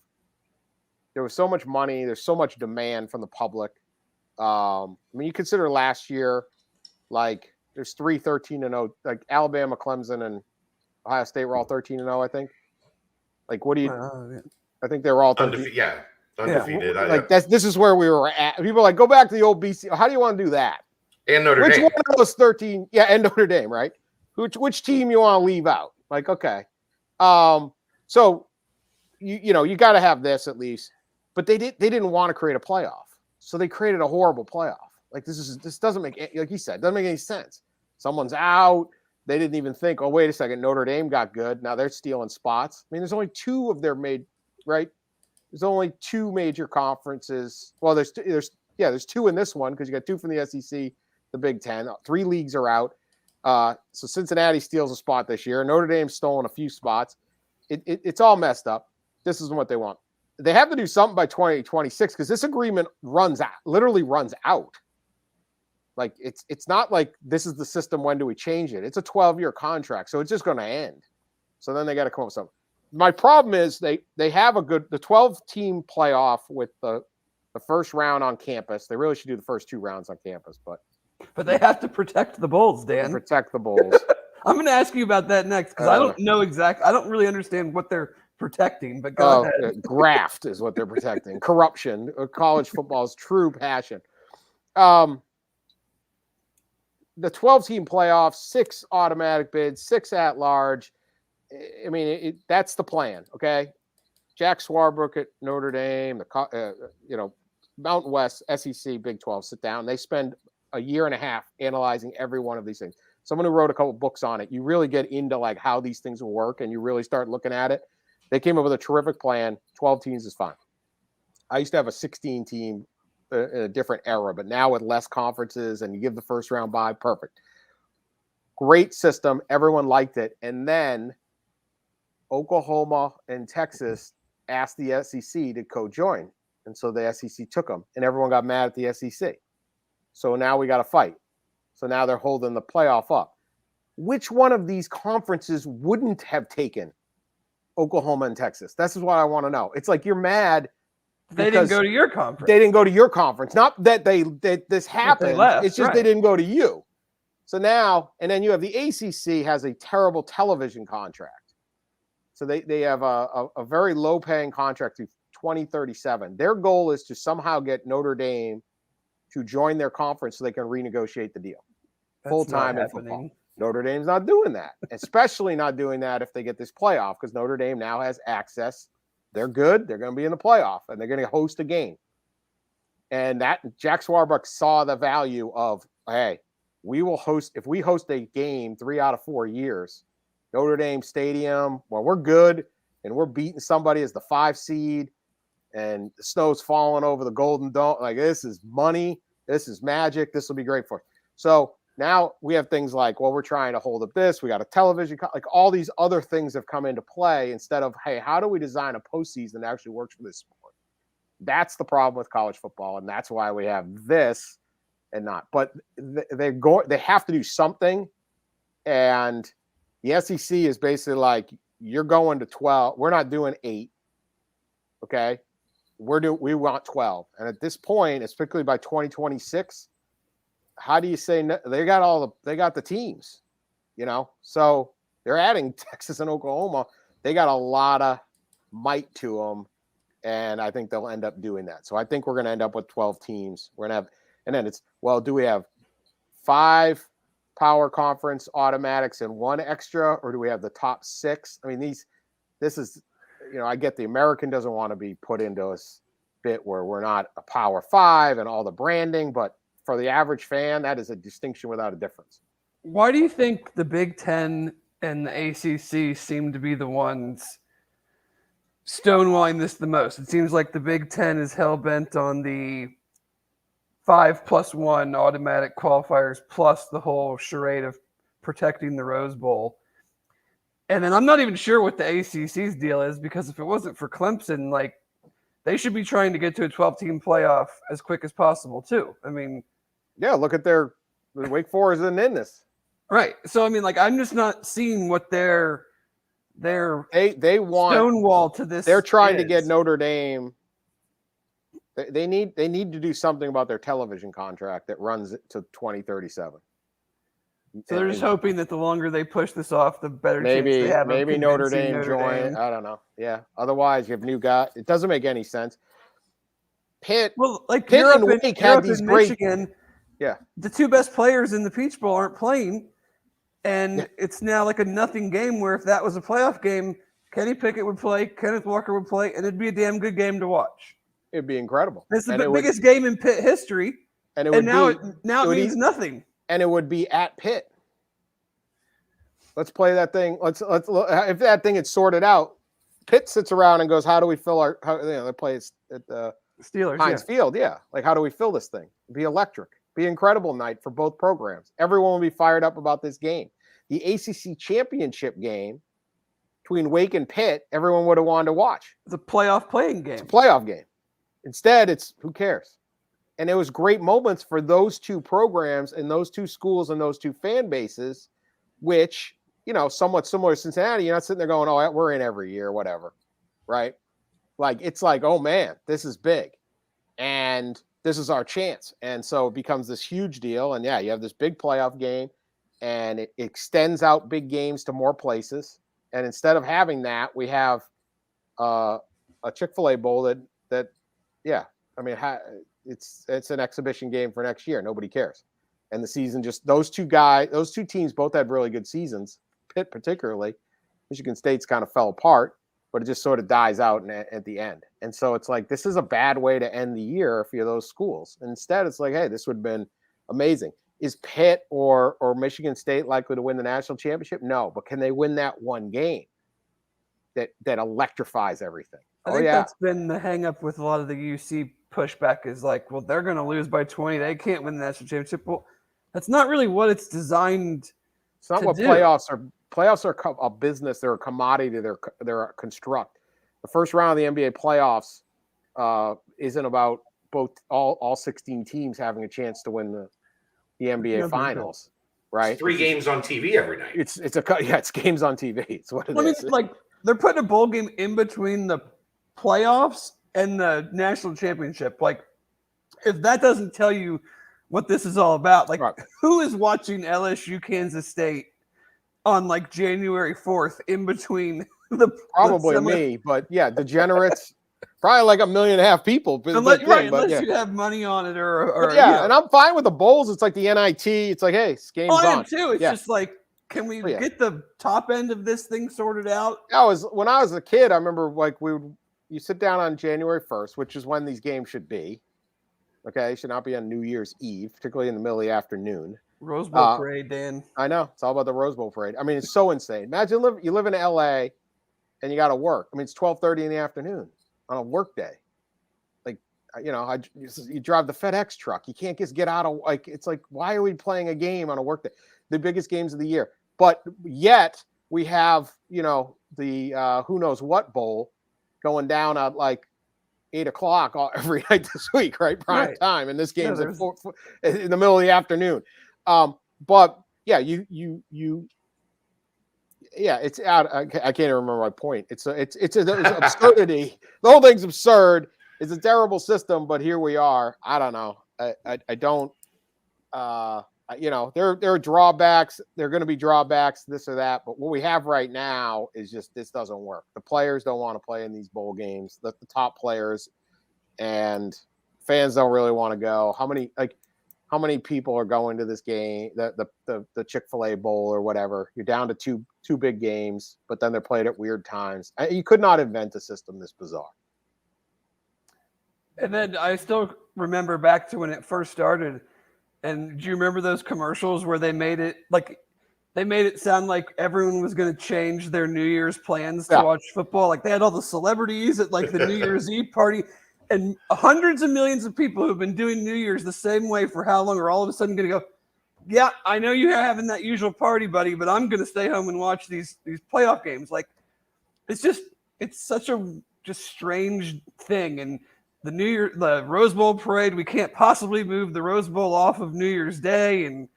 there was so much money. There's so much demand from the public. I mean, you consider last year, like there's 3 13-0, like Alabama, Clemson, and Ohio State were all 13-0, I think. Like, what do you? Yeah. I think they were all 13. Undefeated. Like this is where we were at. People are like, go back to the old BC. How do you want to do that? And Notre Which Dame. one of those 13? Yeah, and Notre Dame, right? Which team you want to leave out? Like, okay. So you got to have this at least. But they didn't want to create a playoff. So they created a horrible playoff. Like this doesn't make, like you said, doesn't make any sense. Someone's out. They didn't even think, oh, wait a second, Notre Dame got good. Now they're stealing spots. I mean, there's only 2 of their right? There's only 2 major conferences. Well, there's 2 in this one because you got 2 from the SEC, the Big Ten. 3 leagues are out. So Cincinnati steals a spot this year. Notre Dame's stolen a few spots. It's all messed up. This is what they want. They have to do something by 2026 because this agreement literally runs out. Like it's not like this is the system. When do we change it? It's a 12-year contract, so it's just going to end. So then they got to come up with something. My problem is they have the 12-team playoff with the first round on campus. They really should do the first 2 rounds on campus, but they have to protect the Bulls, Dan. Protect the Bulls. I'm going to ask you about that next because I don't know exactly. I don't really understand what they're protecting, but go ahead. Graft is what they're protecting. Corruption. College football's true passion. The 12-team playoffs, 6 automatic bids, 6 at large. I mean, that's the plan. Okay, Jack Swarbrook at Notre Dame, Mountain West, SEC, Big 12 sit down. They spend a year and a half analyzing every one of these things. Someone who wrote a couple books on it. You really get into like how these things will work, and you really start looking at it. They came up with a terrific plan. 12 teams is fine. I used to have a 16-team in a different era, but now with less conferences and you give the first round bye, perfect. Great system. Everyone liked it. And then Oklahoma and Texas asked the SEC to co-join. And so the SEC took them, and everyone got mad at the SEC. So now we got to fight. So now they're holding the playoff up. Which one of these conferences wouldn't have taken Oklahoma and Texas? This is what I want to know. It's like you're mad. They didn't go to your conference. They didn't go to your conference. Not that this happened. It's just They didn't go to you. So now, and then you have the ACC has a terrible television contract. So they have a very low-paying contract through 2037. Their goal is to somehow get Notre Dame to join their conference so they can renegotiate the deal. Full-time in football. Notre Dame's not doing that, especially not doing that if they get this playoff because Notre Dame now has access. They're good. They're going to be in the playoff, and they're going to host a game. And that Jack Swarbrook saw the value of, hey, we will host – if we host a game 3 out of 4 years, Notre Dame Stadium, well, we're good, and we're beating somebody as the 5 seed, and the snow's falling over the Golden Dome. Like, this is money. This is magic. This will be great for us. So now we have things like, well, we're trying to hold up this. We got a television, like all these other things have come into play instead of, hey, how do we design a postseason that actually works for this sport? That's the problem with college football, and that's why we have this and not. But they have to do something, and the SEC is basically like, you're going to 12. We're not doing 8. Okay, we want 12, and at this point, especially by 2026. How do you say no? They got the teams, so they're adding Texas and Oklahoma. They got a lot of might to them, and I think they'll end up doing that. So I think we're going to end up with 12 teams. We're going to have, and then it's, well, do we have 5 power conference automatics and 1 extra, or do we have the top 6? I mean, this is, I get the American doesn't want to be put into a bit where we're not a power 5 and all the branding, but for the average fan, that is a distinction without a difference. Why do you think the Big Ten and the ACC seem to be the ones stonewalling this the most? It seems like the Big Ten is hell-bent on the 5+1 automatic qualifiers plus the whole charade of protecting the Rose Bowl. And then I'm not even sure what the ACC's deal is, because if it wasn't for Clemson, like, they should be trying to get to a 12-team playoff as quick as possible, too. I mean, yeah, look at their Wake Forest isn't in this. Right. So I mean, like, I'm just not seeing what they want Stonewall to this. They're trying to get Notre Dame They need to do something about their television contract that runs it to 2037. So they're just hoping that the longer they push this off, the better chance maybe they have. maybe of Notre convincing Dame Notre join. Dame. I don't know. Yeah. Otherwise, you have new guy. It doesn't make any sense. Pitt. Well, like Pitt Europe and Wake had these great. Michigan, Yeah. the two best players in the Peach Bowl aren't playing, and it's now like a nothing game. Where if that was a playoff game, Kenny Pickett would play, Kenneth Walker would play, and it'd be a damn good game to watch. It'd be incredible. It's the biggest game in Pitt history, and it means nothing. And it would be at Pitt. Let's play that thing. Let's if that thing is sorted out, Pitt sits around and goes, "How do we fill our?" They play at the Steelers Heinz Field, yeah. Like, how do we fill this thing? It'd be electric. Be an incredible night for both programs. Everyone will be fired up about this game. The ACC championship game between Wake and Pitt, everyone would have wanted to watch. It's a playoff playing game. It's a playoff game. Instead, it's who cares? And it was great moments for those two programs and those two schools and those two fan bases, which, somewhat similar to Cincinnati. You're not sitting there going, oh, we're in every year, whatever, right? Like, it's like, oh, man, this is big. And this is our chance. And so it becomes this huge deal. And, yeah, you have this big playoff game, and it extends out big games to more places. And instead of having that, we have a Chick-fil-A bowl that it's an exhibition game for next year. Nobody cares. And the season those two teams both had really good seasons. Pitt particularly. Michigan State's kind of fell apart, but it just sort of dies out at the end. And so it's like, this is a bad way to end the year for those schools. And instead, it's like, hey, this would have been amazing. Is Pitt or Michigan State likely to win the national championship? No, but can they win that one game that electrifies everything? I think that's been the hang up with a lot of the UC pushback is like, well, they're going to lose by 20. They can't win the national championship. Well, that's not really what it's designed. It's not what playoffs are. Playoffs are a business. They're a commodity. They're a construct. The first round of the NBA playoffs isn't about all 16 teams having a chance to win the NBA finals, right? It's 3 games on TV every night. It's games on TV. It's what it is. Like, they're putting a bowl game in between the playoffs and the national championship. Like, if that doesn't tell you what this is all about, like, right. Who is watching LSU Kansas State on like January 4th in between probably me, but yeah, degenerates. Probably like 1.5 million people. Unless you have money on it or and I'm fine with the bowls. It's like the NIT. It's like, hey, game's on. I am too. It's just like, can we get the top end of this thing sorted out? When I was a kid, I remember like you sit down on January 1st, which is when these games should be. Okay, it should not be on New Year's Eve, particularly in the middle of the afternoon. Rose Bowl parade, Dan. I know. It's all about the Rose Bowl parade. I mean, it's so insane. Imagine you live in LA and you got to work. I mean, it's 12:30 in the afternoon on a work day. Like, you drive the FedEx truck. You can't just get out of, like, it's like, why are we playing a game on a work day? The biggest games of the year. But yet we have, the who knows what bowl going down at like 8:00 every night this week, right? Prime time. And this game's in the middle of the afternoon. But yeah, it's out. I can't even remember my point. It's an absurdity. The whole thing's absurd. It's a terrible system, but here we are. I don't know. I don't. There are drawbacks. There are going to be drawbacks, this or that. But what we have right now is just this doesn't work. The players don't want to play in these bowl games. The top players and fans don't really want to go. How many people are going to this game, the Chick-fil-A bowl or whatever? You're down to two big games, but then they're played at weird times. You could not invent a system this bizarre. And then I still remember back to when it first started. And do you remember those commercials where they made it sound like everyone was going to change their New Year's plans to watch football? Like, they had all the celebrities at like the New Year's Eve party. And hundreds of millions of people who've been doing New Year's the same way for how long are all of a sudden going to go, yeah, I know you're having that usual party, buddy, but I'm going to stay home and watch these playoff games. Like, it's such a just strange thing. And the Rose Bowl parade, we can't possibly move the Rose Bowl off of New Year's Day. And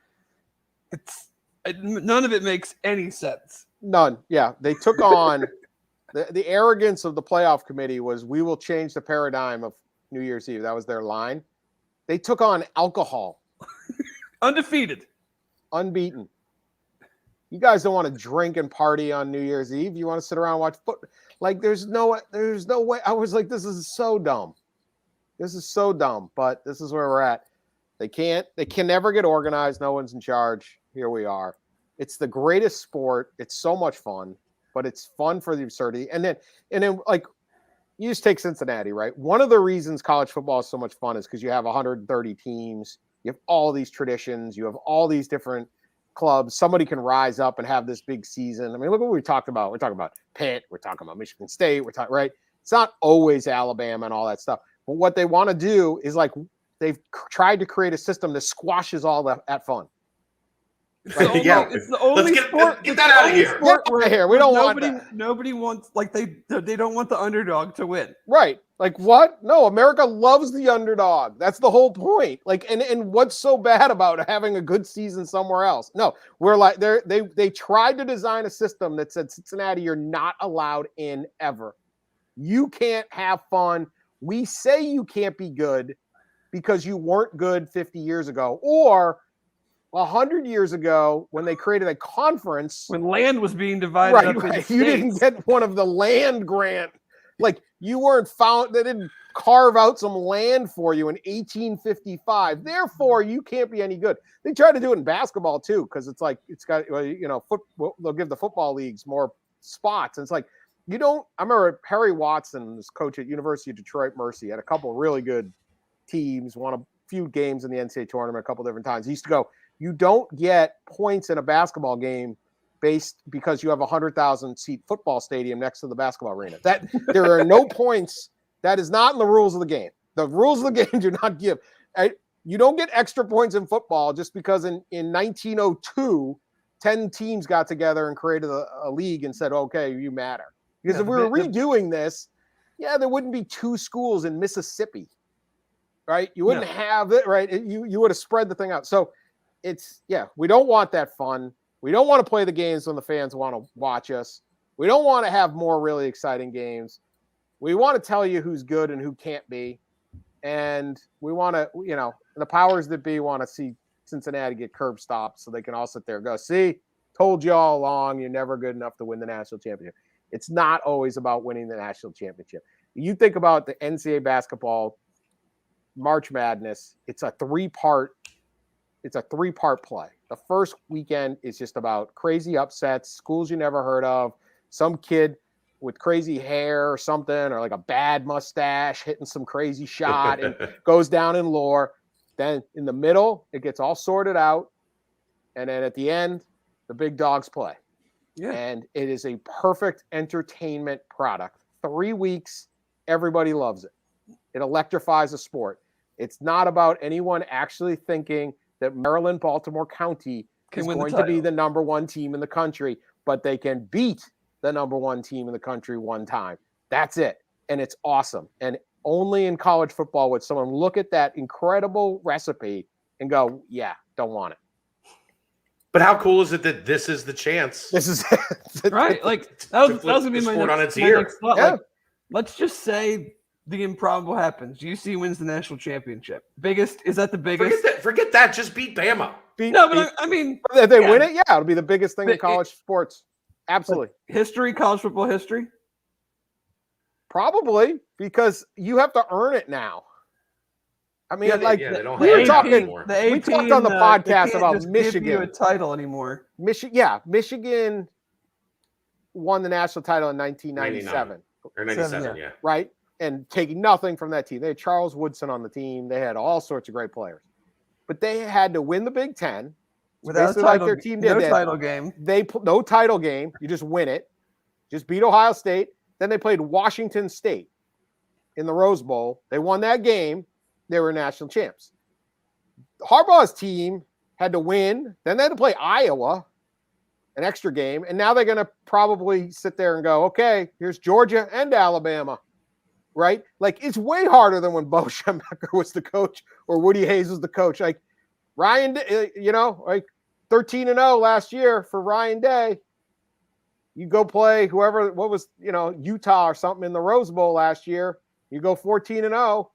none of it makes any sense. None. Yeah. They took on the arrogance of the playoff committee was, we will change the paradigm New Year's Eve. That was their line. They took on alcohol. Undefeated. Unbeaten. You guys don't want to drink and party on New Year's Eve. You want to sit around and watch football. Like, there's no way. I was like, this is so dumb. This is so dumb, but this is where we're at. They can never get organized. No one's in charge. Here we are. It's the greatest sport. It's so much fun, but it's fun for the absurdity. And then like, you just take Cincinnati, right? One of the reasons college football is so much fun is because you have 130 teams. You have all these traditions. You have all these different clubs. Somebody can rise up and have this big season. I mean, look what we talked about. We're talking about Pitt. We're talking about Michigan State. We're talking, right? It's not always Alabama and all that stuff. But what they want to do is, like, they've tried to create a system that squashes all that fun. Right? It's the only sport. Get that out of here. Get out of here. We don't want that. Nobody wants, like, they don't want the underdog to win. Right. Like, what? No, America loves the underdog. That's the whole point. Like, and what's so bad about having a good season somewhere else? No, we're like, they tried to design a system that said, Cincinnati, you're not allowed in ever. You can't have fun. We say you can't be good because you weren't good 50 years ago, or 100 years ago when they created a conference. When land was being divided up into states. You didn't get one of the land grant. Like, you weren't found, they didn't carve out some land for you in 1855. Therefore, you can't be any good. They try to do it in basketball too, because it's like, it's got, they'll give the football leagues more spots. And it's like, I remember Harry Watson, this coach at University of Detroit Mercy, had a couple of really good teams, won a few games in the NCAA tournament a couple different times. He used to go, you don't get points in a basketball game based because you have a 100,000 seat football stadium next to the basketball arena. That there are no points. That is not in the rules of the game. The rules of the game do not give. You don't get extra points in football just because in 1902, 10 teams got together and created a league and said, okay, you matter. Because if we were redoing this, there wouldn't be 2 schools in Mississippi, right? You wouldn't have it, right? You would have spread the thing out. So we don't want that fun. We don't want to play the games when the fans want to watch us. We don't want to have more really exciting games. We want to tell you who's good and who can't be. And we want to, the powers that be want to see Cincinnati get curb stopped so they can all sit there and go, see, told you all along, you're never good enough to win the national championship. It's not always about winning the national championship. You think about the NCAA basketball March Madness, it's a three-part play. The first weekend is just about crazy upsets, schools you never heard of, some kid with crazy hair or something, or like a bad mustache hitting some crazy shot and goes down in lore. Then in the middle, it gets all sorted out. And then at the end, the big dogs play. Yeah. And it is a perfect entertainment product. 3 weeks, everybody loves it. It electrifies the sport. It's not about anyone actually thinking that Maryland, Baltimore County is going to be the number 1 team in the country, but they can beat the number 1 team in the country one time. That's it. And it's awesome. And only in college football would someone look at that incredible recipe and go, yeah, don't want it. But how cool is it that this is the chance? This is right. Like, that was going to be my next thought. Yeah. Like, let's just say the improbable happens. UC wins the national championship. Is that the biggest? Forget that. Just beat Bama. I mean, if they win it, it'll be the biggest thing in college sports. Absolutely. History, college football history? Probably, because you have to earn it now. I mean, we talked on the podcast about Michigan. Give you a title anymore. Michigan won the national title in 1997. Or 97, yeah. Right? And taking nothing from that team. They had Charles Woodson on the team. They had all sorts of great players. But they had to win the Big Ten. Without a title, like their team did. No title game. No title game. You just win it. Just beat Ohio State. Then they played Washington State in the Rose Bowl. They won that game. They were national champs. Harbaugh's team had to win. Then they had to play Iowa, an extra game. And now they're going to probably sit there and go, okay, here's Georgia and Alabama. Right? Like, it's way harder than when Bo Schembechler was the coach or Woody Hayes was the coach. Like, Ryan, 13-0 last year for Ryan Day. You go play whoever, Utah or something in the Rose Bowl last year. You go 14-0.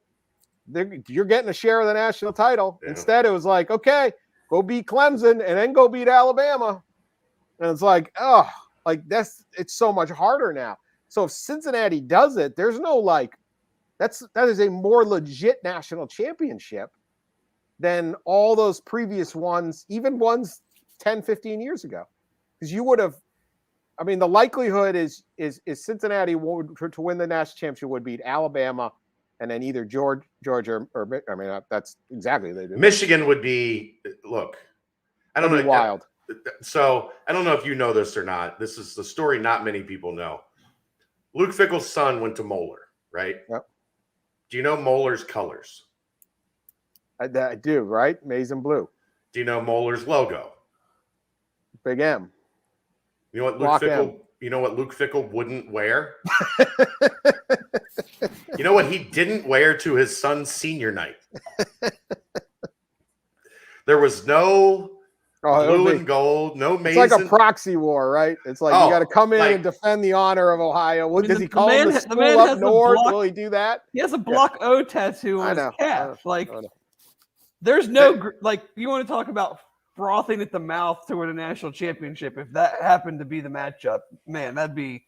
you're getting a share of the national title. Yeah. Instead, it was like, okay, go beat Clemson and then go beat Alabama. And it's like, oh, like it's so much harder now. So if Cincinnati does it, there's no like, that is a more legit national championship than all those previous ones, even ones 10, 15 years ago. Because you would have, I mean, the likelihood is Cincinnati to win the national championship would beat Alabama and then either Georgia or I mean, that's exactly they do. Michigan would be, look, I don't know. Wild. So I don't know if you know this or not. This is the story not many people know. Luke Fickell's son went to Moeller, right? Yep. Do you know Moeller's colors? I do, right? Maize and blue. Do you know Moeller's logo? Big M. You know what Luke Fickell wouldn't wear? You know what he didn't wear to his son's senior night? There was no blue and gold, no maize. It's like a proxy war, right? It's like you got to come in and defend the honor of Ohio. What does he call the school up north? Will he do that? He has a Block O tattoo on his calf. There's no like. You want to talk about frothing at the mouth to win a national championship? If that happened to be the matchup, man, that'd be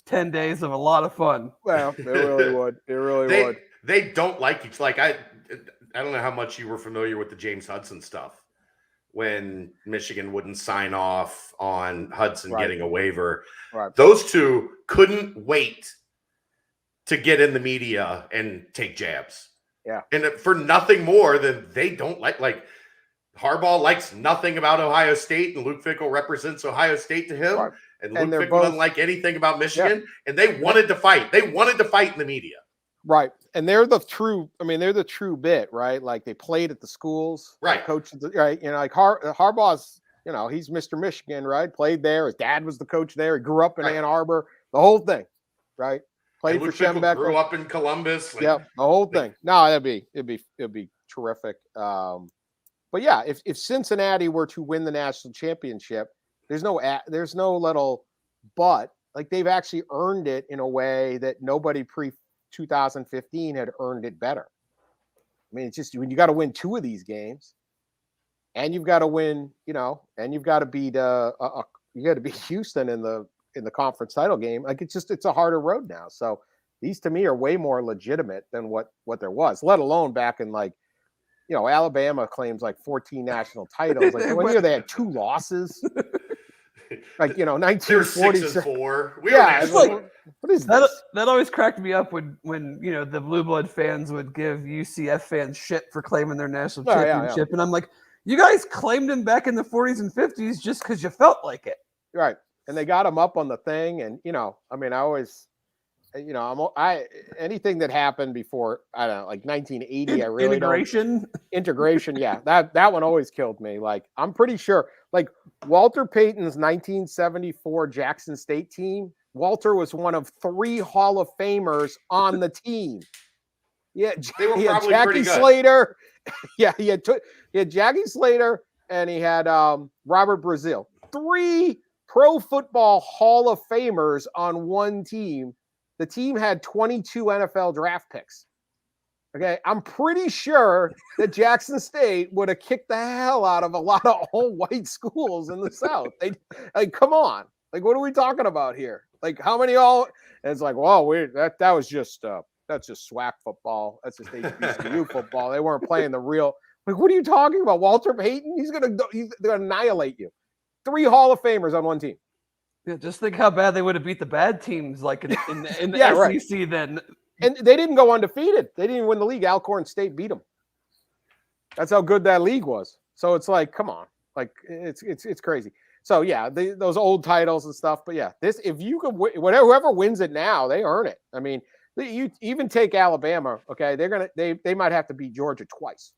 10 days of a lot of fun. Well, it really would. It really would. They don't like each. Like I don't know how much you were familiar with the James Hudson stuff when Michigan wouldn't sign off on Hudson getting a waiver. Right. Those two couldn't wait to get in the media and take jabs. Yeah. And for nothing more than they don't like Harbaugh likes nothing about Ohio State, and Luke Fickell represents Ohio State to him. Right. And Luke Fickell doesn't like anything about Michigan. Yeah. And they wanted to fight. They wanted to fight in the media. Right. And they're the true bit, right? Like they played at the schools. Right. Coached, right. You know, like Harbaugh's, you know, he's Mr. Michigan, right? Played there. His dad was the coach there. He grew up in Ann Arbor. The whole thing, right? Played for Schembecker. Grew up in Columbus. Yeah, the whole thing. No, it'd be terrific. But yeah, if Cincinnati were to win the national championship, there's no little but. Like they've actually earned it in a way that nobody pre-2015 had earned it better. I mean, it's just when you got to win two of these games, and you've got to win, you know, and you've got to beat Houston in the conference title game. Like it's a harder road now. So these to me are way more legitimate than what there was, let alone back in like, you know, Alabama claims like 14 national titles. Like one year they had 2 losses. Like, you know, 1944. What is that? This? That always cracked me up when you know the blue blood fans would give UCF fans shit for claiming their national championship, and I'm like, you guys claimed him back in the 40s and 50s just because you felt like it, right? And they got him up on the thing, and you know, I mean, I always, you know, anything that happened before, I don't know, like 1980, I really integration, yeah, that one always killed me. Like, I'm pretty sure, like Walter Payton's 1974 Jackson State team, Walter was one of 3 Hall of Famers on the team. Yeah, he had Jackie Slater. Yeah, he had Jackie Slater, and he had Robert Brazil. 3 Pro Football Hall of Famers on one team. The team had 22 NFL draft picks. Okay, I'm pretty sure that Jackson State would have kicked the hell out of a lot of old white schools in the South. They, like, come on, like, what are we talking about here? Like, how many all? And it's like, well, that was just that's just SWAC football. That's just HBCU football. They weren't playing the real. Like, what are you talking about? Walter Payton? He's gonna annihilate you. 3 Hall of Famers on one team. Yeah, just think how bad they would have beat the bad teams, like in the SEC right. Then. And they didn't go undefeated. They didn't even win the league. Alcorn State beat them. That's how good that league was. So it's like, come on, like it's crazy. So yeah, those old titles and stuff. But yeah, if you could, whoever wins it now, they earn it. I mean, you even take Alabama. Okay, they might have to beat Georgia twice.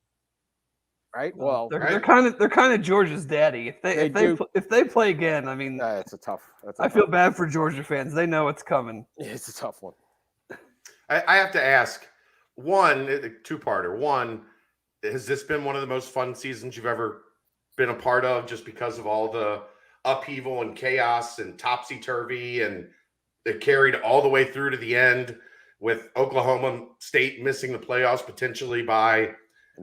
Right. Well, they're kind of Georgia's daddy. If they play again, I mean, it's a tough. I feel bad for Georgia fans. They know it's coming. It's a tough one. I have to ask one 2-parter. One, has this been one of the most fun seasons you've ever been a part of, just because of all the upheaval and chaos and topsy-turvy, and it carried all the way through to the end? with Oklahoma State missing the playoffs potentially by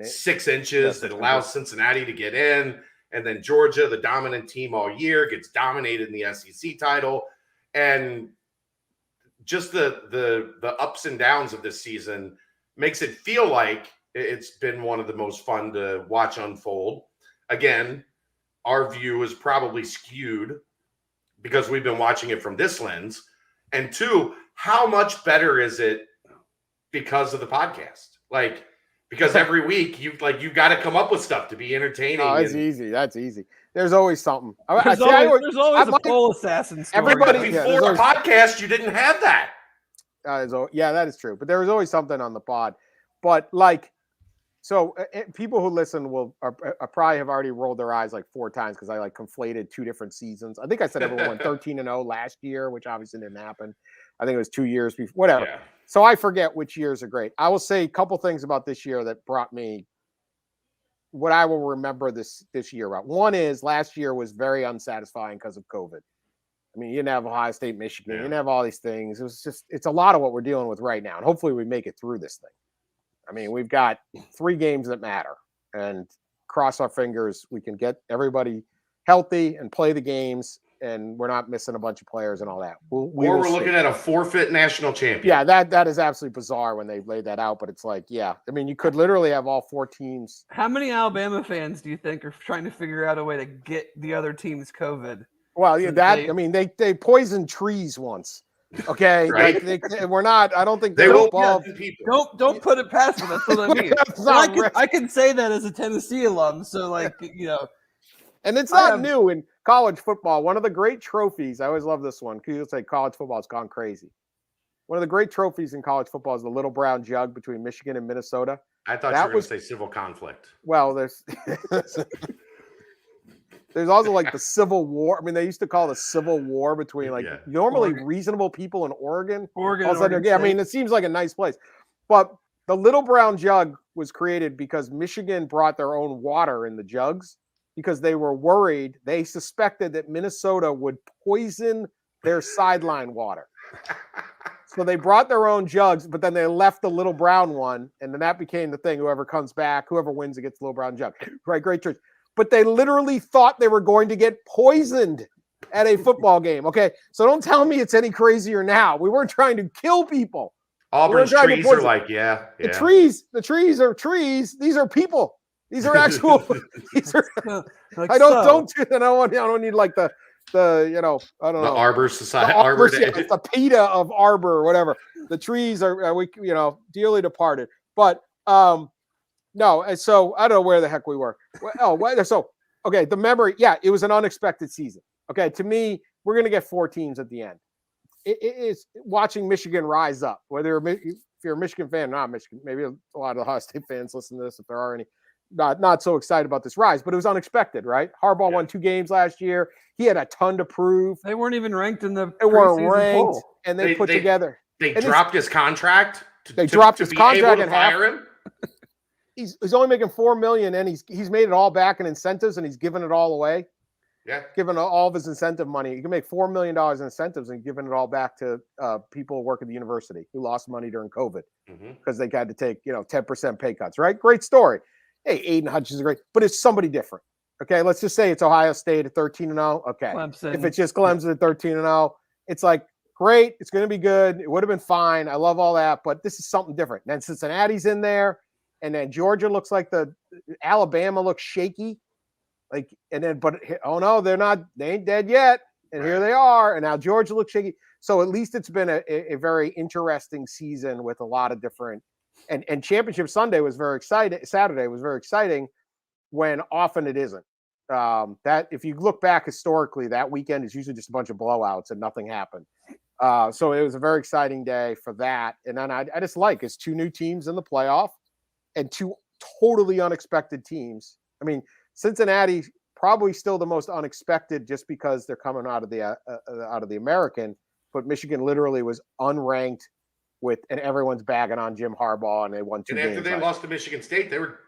6 inches that allows Cincinnati to get in. And then Georgia, the dominant team all year, gets dominated in the SEC title. And just the ups and downs of this season makes it feel like it's been one of the most fun to watch unfold. Again, our view is probably skewed because we've been watching it from this lens. And 2, how much better is it because of the podcast? Like, because every week you've got to come up with stuff to be entertaining. Oh, it's easy. That's easy. There's always something. There's always a pole assassin story. Everybody before a podcast, you didn't have that. That is true. But there was always something on the pod. But people who listen will probably have already rolled their eyes like 4 times because I conflated 2 different seasons. I think I said everyone went 13-0 last year, which obviously didn't happen. I think it was 2 years before, whatever. Yeah. So I forget which years are great. I will say a couple things about this year that brought me what I will remember this year about. One is last year was very unsatisfying because of COVID. I mean, you didn't have Ohio State, Michigan. You didn't have all these things. It's a lot of what we're dealing with right now. And hopefully we make it through this thing. I mean, we've got 3 games that matter, and cross our fingers we can get everybody healthy and play the games, and we're not missing a bunch of players and all that. We're looking at a forfeit national champion. Yeah, that is absolutely bizarre when they laid that out, but it's like, yeah. I mean, you could literally have all 4 teams. How many Alabama fans do you think are trying to figure out a way to get the other team's COVID? Well, they poisoned trees once. Okay, right? We're not. I don't think they will. People. Don't put it past them. That's what I mean. I can say that as a Tennessee alum. So, and it's not new in college football. One of the great trophies. I always love this one because you'll say college football has gone crazy. One of the great trophies in college football is the little brown jug between Michigan and Minnesota. I thought you were going to say civil conflict. Well, there's also the Civil War. I mean, they used to call it a Civil War between normally reasonable people in Oregon. I mean, it seems like a nice place. But the little brown jug was created because Michigan brought their own water in the jugs because they were worried. They suspected that Minnesota would poison their sideline water. So they brought their own jugs, but then they left the little brown one, and then that became the thing. Whoever comes back, whoever wins, it gets the little brown jug. Right, great choice. But they literally thought they were going to get poisoned at a football game. Okay, so don't tell me it's any crazier now. We weren't trying to kill people. Auburn's trees are The trees are trees. These are people. These are actual. These are. I don't need the the Arbor Society, the PETA of Arbor or whatever. The trees are dearly departed. But no, and so I don't know where the heck we were. The memory, it was an unexpected season. Okay, to me, we're going to get 4 teams at the end. It is watching Michigan rise up. Whether if you're a Michigan fan, not Michigan, maybe a lot of the Ohio State fans listen to this if there are any. Not so excited about this rise, but it was unexpected, right? Harbaugh won 2 games last year. He had a ton to prove. They weren't even ranked in the. They weren't ranked, poll. And they put together. They dropped his contract. They dropped his contract and hire him. He's only making $4 million, and he's made it all back in incentives, and he's given it all away. Yeah, giving all of his incentive money. You can make $4 million in incentives and giving it all back to people who work at the university who lost money during COVID because they had to take 10% pay cuts. Right? Great story. Hey, Aiden Hutchins is great, but it's somebody different. Okay, let's just say it's Ohio State at 13-0. Okay, Clemson. If it's just Clemson at 13-0, it's like great. It's going to be good. It would have been fine. I love all that, but this is something different. And then Cincinnati's in there. And then Georgia looks like Alabama looks shaky. But oh no, they're not, they ain't dead yet. And here they are. And now Georgia looks shaky. So at least it's been a very interesting season with a lot of different, and Championship Sunday was very exciting. Saturday was very exciting when often it isn't. That if you look back historically, that weekend is usually just a bunch of blowouts and nothing happened. So it was a very exciting day for that. And then I just it's 2 new teams in the playoff. And 2 totally unexpected teams. I mean, Cincinnati probably still the most unexpected just because they're coming out of the American. But Michigan literally was unranked and everyone's bagging on Jim Harbaugh, and they won 2 games. And after they lost to Michigan State, they were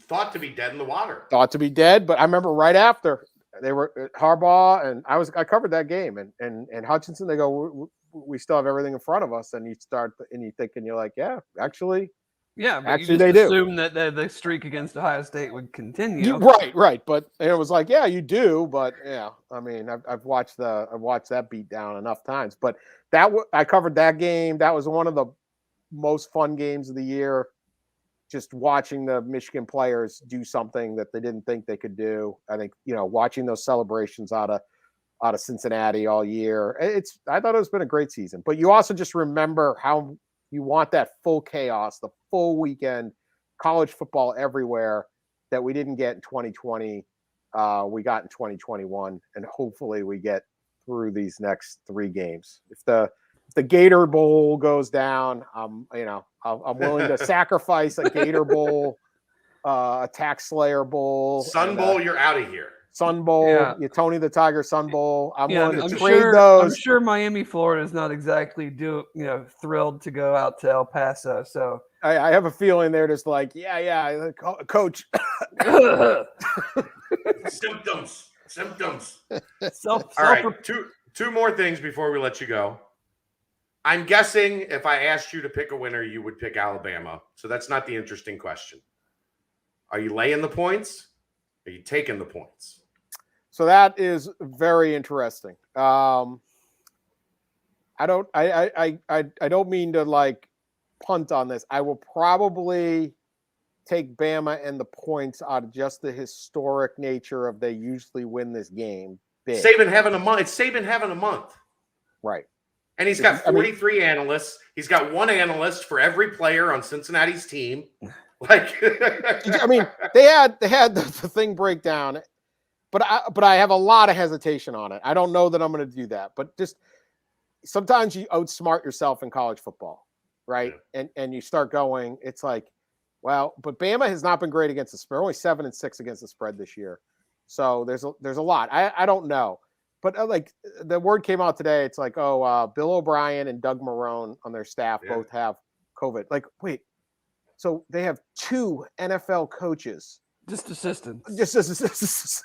thought to be dead in the water. Thought to be dead, but I remember right after they were Harbaugh, and I covered that game, and Hutchinson. They go, we still have everything in front of us. And you start and you think, and you're like, yeah, actually, Yeah, but actually you they just do. assume that the streak against Ohio State would continue. Right. But it was like, yeah, you do. But yeah, I mean, I've watched that beat down enough times. But I covered that game. That was one of the most fun games of the year. Just watching the Michigan players do something that they didn't think they could do. I think, watching those celebrations out of Cincinnati all year. I thought it's been a great season. But you also just remember how you want that full chaos, the full weekend, college football everywhere that we didn't get in 2020. We got in 2021, and hopefully we get through these next 3 games. If the Gator Bowl goes down, I'm willing to sacrifice a Gator Bowl, a Tax Slayer Bowl, Sun Bowl. You're out of here. Sun Bowl, Yeah. Tony the Tiger Sun Bowl. I'm willing to trade I'm those. sure Miami, Florida is not exactly thrilled to go out to El Paso. So I have a feeling they're just like, yeah, coach. Symptoms. Self All right, two more things before we let you go. I'm guessing if I asked you to pick a winner, you would pick Alabama. So that's not the interesting question. Are you laying the points? Are you taking the points? So that is very interesting. I don't mean to like punt on this. I will probably take Bama and the points out of just the historic nature of they usually win this game. Big. Saban having a month. It's Saban having a month. Right. And he's got 43 analysts. He's got one analyst for every player on Cincinnati's team. Like, I mean, they had the thing break down, but I have a lot of hesitation on it. I don't know that I'm going to do that, but just sometimes you outsmart yourself in college football, right? Yeah. And you start going, it's like, well, but Bama has not been great against the spread. Only 7-6 against the spread this year, so there's a lot. I don't know, but like the word came out today. It's like, Bill O'Brien and Doug Marrone on their staff both have COVID. Like, wait. So they have 2 NFL coaches. Just assistants.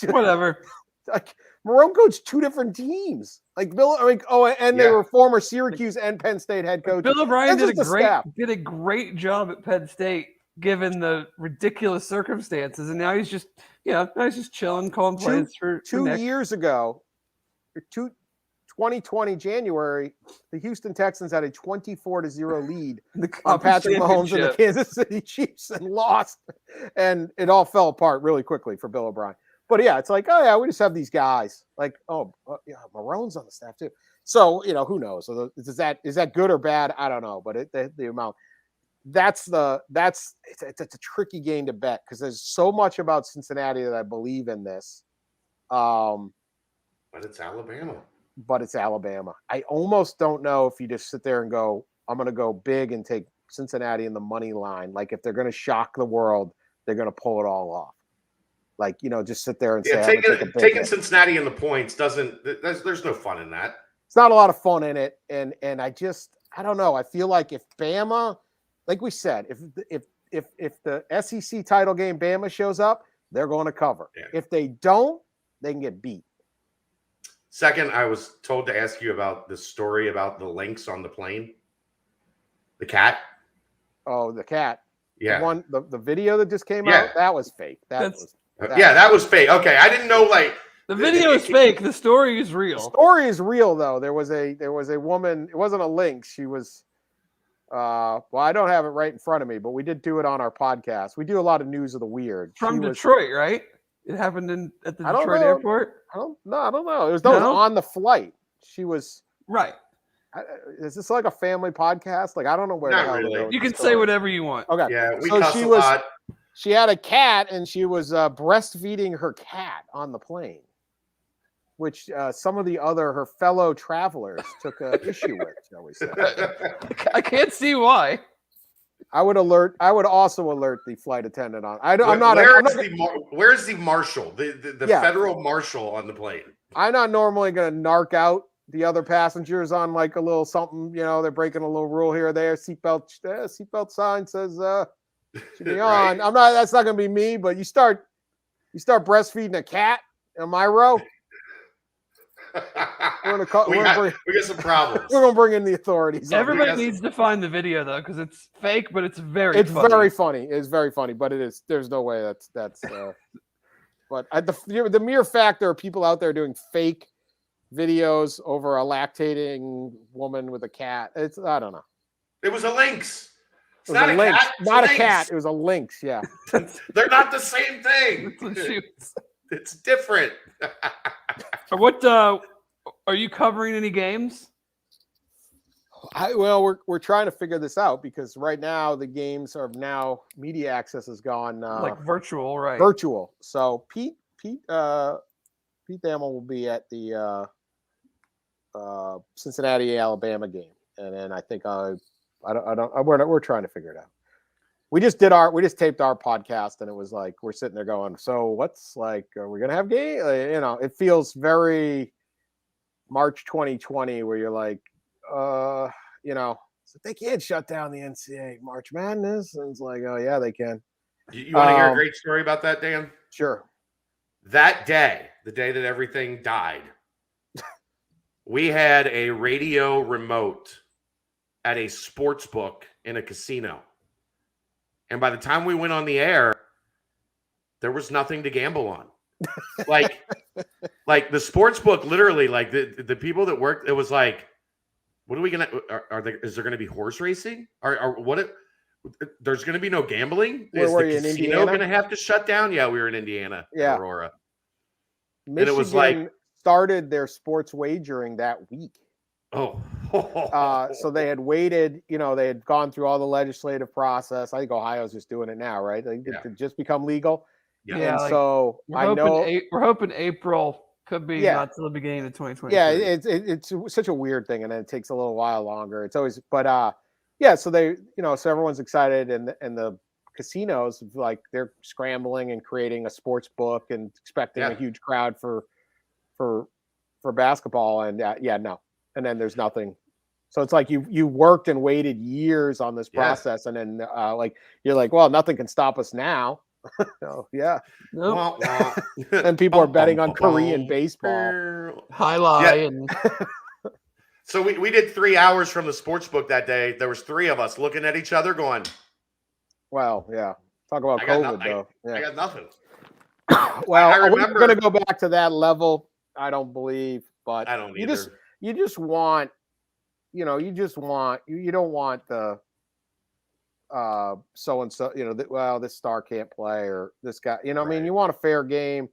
Whatever. Like Marrone coached 2 different teams. Like they were former Syracuse and Penn State head coaches. Bill O'Brien did a great job at Penn State given the ridiculous circumstances, and now he's just chilling, calling plays for 2 years ago. 2020 January, the Houston Texans had a 24-0 lead on Patrick Mahomes and the Kansas City Chiefs and lost, and it all fell apart really quickly for Bill O'Brien. But yeah, it's like, we just have these guys. Like, Marrone's on the staff too. So who knows? So is that good or bad? I don't know. But the amount it's a tricky game to bet because there's so much about Cincinnati that I believe in this. But it's Alabama. I almost don't know if you just sit there and go, I'm going to go big and take Cincinnati in the money line. Like if they're going to shock the world, they're going to pull it all off. Like, just sit there and say, taking Cincinnati in the points there's no fun in that. It's not a lot of fun in it. And I don't know. I feel like if Bama, like we said, if the SEC title game Bama shows up, they're going to cover. Yeah. If they don't, they can get beat. Second, I was told to ask you about the story about the lynx on the plane. The cat. Oh, the cat. Yeah. The video that just came out, that was fake. That was fake. Okay. I didn't know, like, the video is fake. The story is real. The story is real though. There was a woman, it wasn't a lynx. She was I don't have it right in front of me, but we did do it on our podcast. We do a lot of news of the weird. From Detroit, right? It happened at the Detroit airport? I don't know. It was on the flight. She was right. Is this like a family podcast? Like I don't know where. Not really. You can say whatever you want. Okay. Yeah, we cuss a lot. She had a cat, and she was breastfeeding her cat on the plane, which some of her fellow travelers took issue with. Shall we say? I can't see why. I would also alert the flight attendant on. Where's the marshal? The federal marshal on the plane. I'm not normally going to narc out the other passengers on like a little something. They're breaking a little rule here or there. Seatbelt sign says should be on. Right. That's not going to be me. But you start breastfeeding a cat in my row. We're gonna call. we got some problems. We're gonna bring in the authorities. Everybody Yes. needs to find the video though, because it's fake, but it's very It's funny. very funny. It's very funny, but it is. There's no way that's. But the mere fact there are people out there doing fake videos over a lactating woman with a cat. It's I don't know. It was a lynx. It's It was not a a lynx, cat. It's not a lynx. cat. It was a lynx. Yeah. They're not the same thing. That's what she was- It's different. What are you covering any games? We're trying to figure this out because right now the games are now media access has gone Like virtual, right? virtual. So Pete Thamel will be at the Cincinnati Alabama game, and then I think we're trying to figure it out. We just taped our podcast, and it was like we're sitting there going, so what's like, are we gonna have game? It feels very March 2020 where you're like, so they can't shut down the NCAA March Madness, and it's like, oh yeah, they can. You want to hear a great story about that, Dan? Sure. That day, the day that everything died, we had a radio remote at a sports book in a casino. And by the time we went on the air, there was nothing to gamble on. like the sports book, literally, like the people that worked, it was like, what are we gonna? Is there gonna be horse racing? There's gonna be no gambling? Where Is were the you, in casino Indiana? gonna have to shut down? Yeah, we were in Indiana, Yeah. Aurora. Michigan And it was like started their sports wagering that week. Oh, So they had waited, they had gone through all the legislative process. I think Ohio's just doing it now, right? They Yeah. to just become legal. Yeah. And like, so we're hoping April could be Yeah. not till the beginning of 2020. yeah, it's such a weird thing, and then it takes a little while longer. It's always, but so they, so everyone's excited, and the casinos, like, they're scrambling and creating a sports book and expecting a huge crowd for basketball, and no, and then there's nothing. So it's like you worked and waited years on this process, and then you're like, well, nothing can stop us now. Oh yeah. Nope. Wah, wah. And people are betting on Korean baseball. Highlight and So we did 3 hours from the sports book that day. There was 3 of us looking at each other going, Well, yeah. Talk about I got COVID, though. I got nothing. Well, I are we remember- going to go back to that level? I don't believe, but I don't you either. you just want, you don't want the so and so, this star can't play, or this guy, I mean, you want a fair game.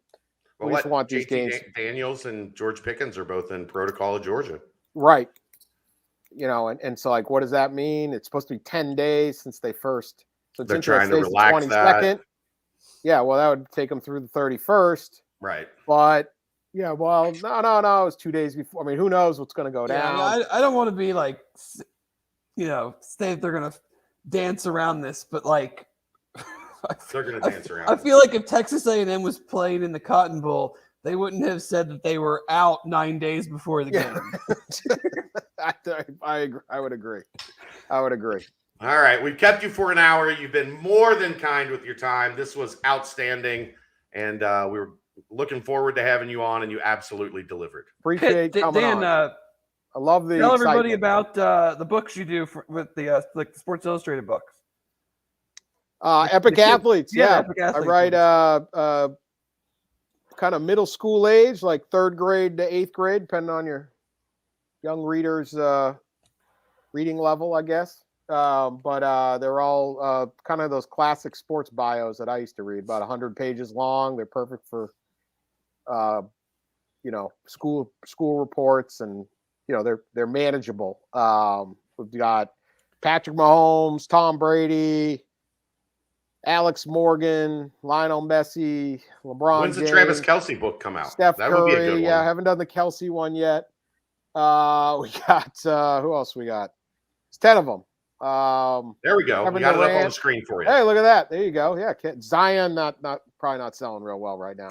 Well, We just want these JT games. Daniels and George Pickens are both in Protocol of Georgia. Right. And so, like, what does that mean? It's supposed to be 10 days since they first. So They're trying to relax that. Yeah, well, that would take them through the 31st. Right. But yeah, well, no, it's 2 days before. I mean, who knows what's going to go down? I don't want to be like, say that they're gonna dance around this, but like, They're going to dance around. I feel like if Texas A&M was playing in the Cotton Bowl, they wouldn't have said that they were out 9 days before the game. I agree. I would agree. All right. We've kept you for an hour. You've been more than kind with your time. This was outstanding. And we were looking forward to having you on, and you absolutely delivered. Appreciate coming Dan, on. I love the tell everybody excitement. about the books you do with the like the Sports Illustrated books. Epic the kids. Athletes. Yeah, Yeah. Epic Athletes. I write kind of middle school age, like 3rd grade to 8th grade, depending on your young reader's reading level, I guess. But they're all kind of those classic sports bios that I used to read, about 100 pages long. They're perfect for school reports, and they're manageable. We've got Patrick Mahomes, Tom Brady, Alex Morgan, Lionel Messi, LeBron When's the James, Travis Kelce book come out? Steph that Curry. would be a good one. Yeah, I haven't done the Kelce one yet. We got who else we got? It's 10 of them. There we go. Kevin We got it up on Durant. the screen for you. Hey, look at that. There you go. Yeah, Zion probably not selling real well right now.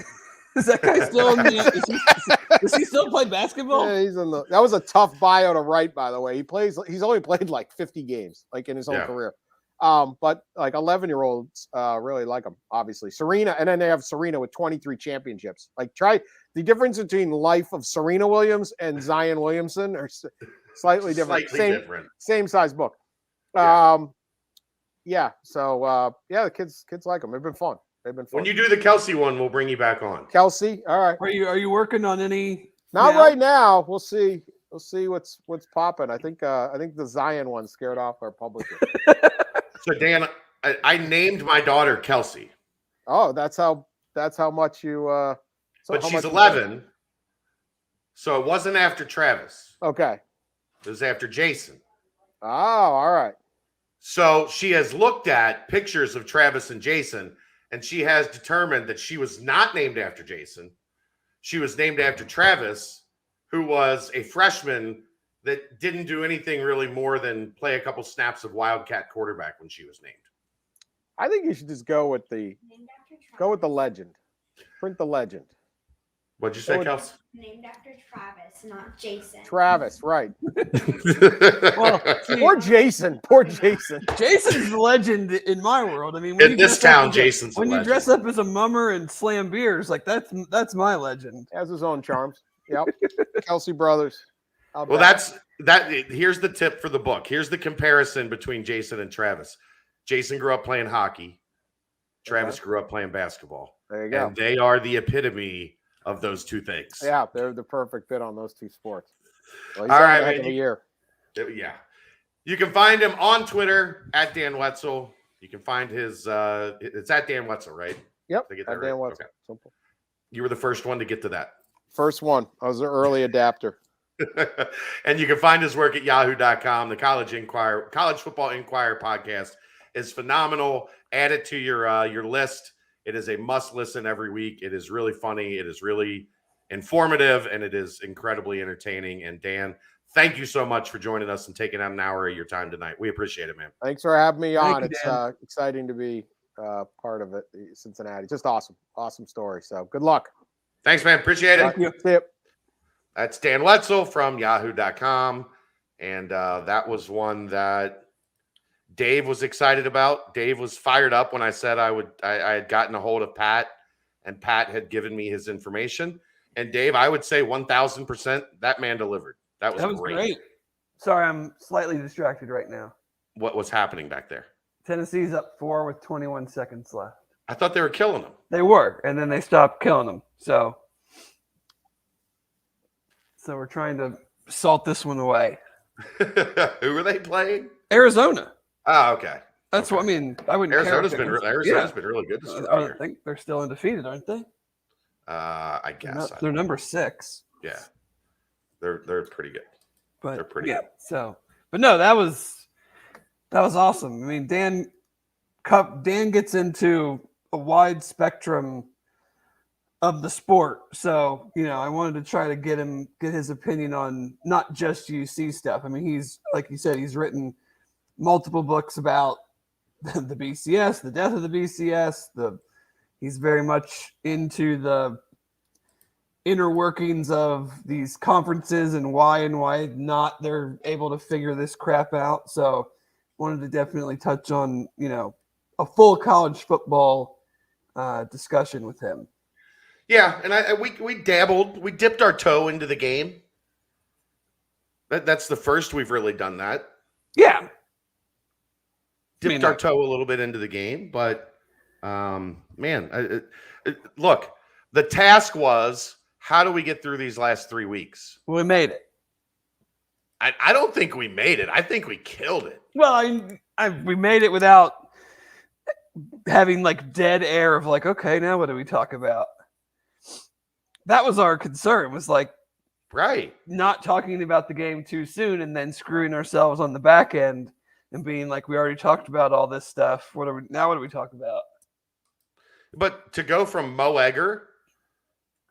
Is that guy still in the? Does he still play basketball? Yeah, he's in the. That was a tough bio to write, by the way. He's only played like 50 games, like, in his whole career. But like 11-year-olds really like him, obviously. Serena, and then they have Serena with 23 championships. Like, try the difference between Life of Serena Williams and Zion Williamson are slightly different. Slightly different. Same size book. Yeah. So the kids like them. They've been fun. When you do the Kelsey one, we'll bring you back on. Kelsey, all right. Are you working on any? Not right now. We'll see. We'll see what's popping. I think the Zion one scared off our publisher. So Dan, I named my daughter Kelsey. Oh, that's how much you. But she's 11, so it wasn't after Travis. Okay. It was after Jason. Oh, all right. So she has looked at pictures of Travis and Jason, and she has determined that she was not named after Jason. She was named after Travis, who was a freshman that didn't do anything really more than play a couple snaps of Wildcat quarterback when she was named. I think you should just go with the legend. Print the legend. What'd you say, Kelsey? Named after Travis, not Jason. Travis, right. Well, Poor Jason. Jason's the legend in my world. I mean, In this town, Jason's when a you legend. dress up as a mummer and slam beers, like that's my legend. Has his own charms. Yep. Kelsey brothers. Well, that's that. Here's the tip for the book. Here's the comparison between Jason and Travis. Jason grew up playing hockey. Travis grew up playing basketball. There you go. And they are the epitome of those two things. Yeah, they're the perfect fit on those two sports. Well, All right, heck man. of a year. Yeah. You can find him on Twitter at Dan Wetzel. You can find his it's at Dan Wetzel, right? Yep. Did I get that At right? Dan Wetzel. Okay. Simple. You were the first one to get to that. First one. I was an early adapter. And you can find his work at yahoo.com. The College Football Inquirer podcast is phenomenal. Add it to your list. It is a must listen every week. It is really funny. It is really informative, and it is incredibly entertaining. And Dan, thank you so much for joining us and taking out an hour of your time tonight. We appreciate it, man. Thanks for having me on. you, It's Dan. exciting to be part of it. Cincinnati. Just awesome. Awesome story. So good luck. Thanks, man. Appreciate it. Thank you. See ya. That's Dan Wetzel from yahoo.com. And that was one that Dave was excited about. Dave was fired up when I said I had gotten a hold of Pat, and Pat had given me his information. And Dave, I would say 1,000% that man delivered. That was great. Sorry, I'm slightly distracted right now. What was happening back there? Tennessee's up 4 with 21 seconds left. I thought they were killing them. They were, and then they stopped killing them. So we're trying to salt this one away. Who were they playing? Arizona. Oh, okay. That's what I mean. I wouldn't. Arizona's care been really good this year. I think they're still undefeated, aren't they? I guess They're number 6. Yeah, they're pretty good. But They're pretty yeah. good. So, but no, that was awesome. I mean, Dan gets into a wide spectrum of the sport. So, I wanted to try to get his opinion on not just UC stuff. I mean, he's, like you said, he's written multiple books about the BCS, the death of the BCS. He's very much into the inner workings of these conferences and why not they're able to figure this crap out. So wanted to definitely touch on, a full college football discussion with him. Yeah, and we dabbled, we dipped our toe into the game. That's the first we've really done that. Yeah. Dipped our toe a little bit into the game, but look, the task was, how do we get through these last 3 weeks? We made it. I don't think we made it. I think we killed it. Well, we made it without having like dead air of like, okay, now what do we talk about? That was our concern, was like, right, not talking about the game too soon and then screwing ourselves on the back end and being like, we already talked about all this stuff. What do we talk about? But to go from Mo Egger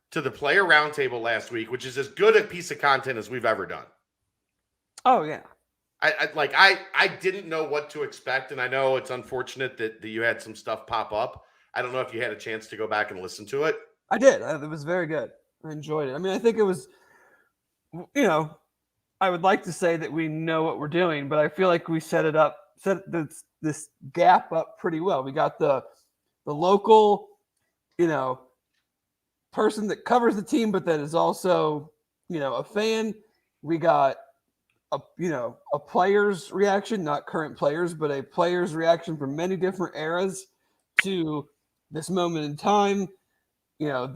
to the player roundtable last week, which is as good a piece of content as we've ever done. Oh yeah. I didn't know what to expect, and I know it's unfortunate that you had some stuff pop up. I don't know if you had a chance to go back and listen to it. I did. It was very good. I enjoyed it. I mean, I think it was, I would like to say that we know what we're doing, but I feel like we set this gap up pretty well. We got the local, person that covers the team, but that is also, a fan. We got a player's reaction, not current players, but a player's reaction from many different eras to this moment in time,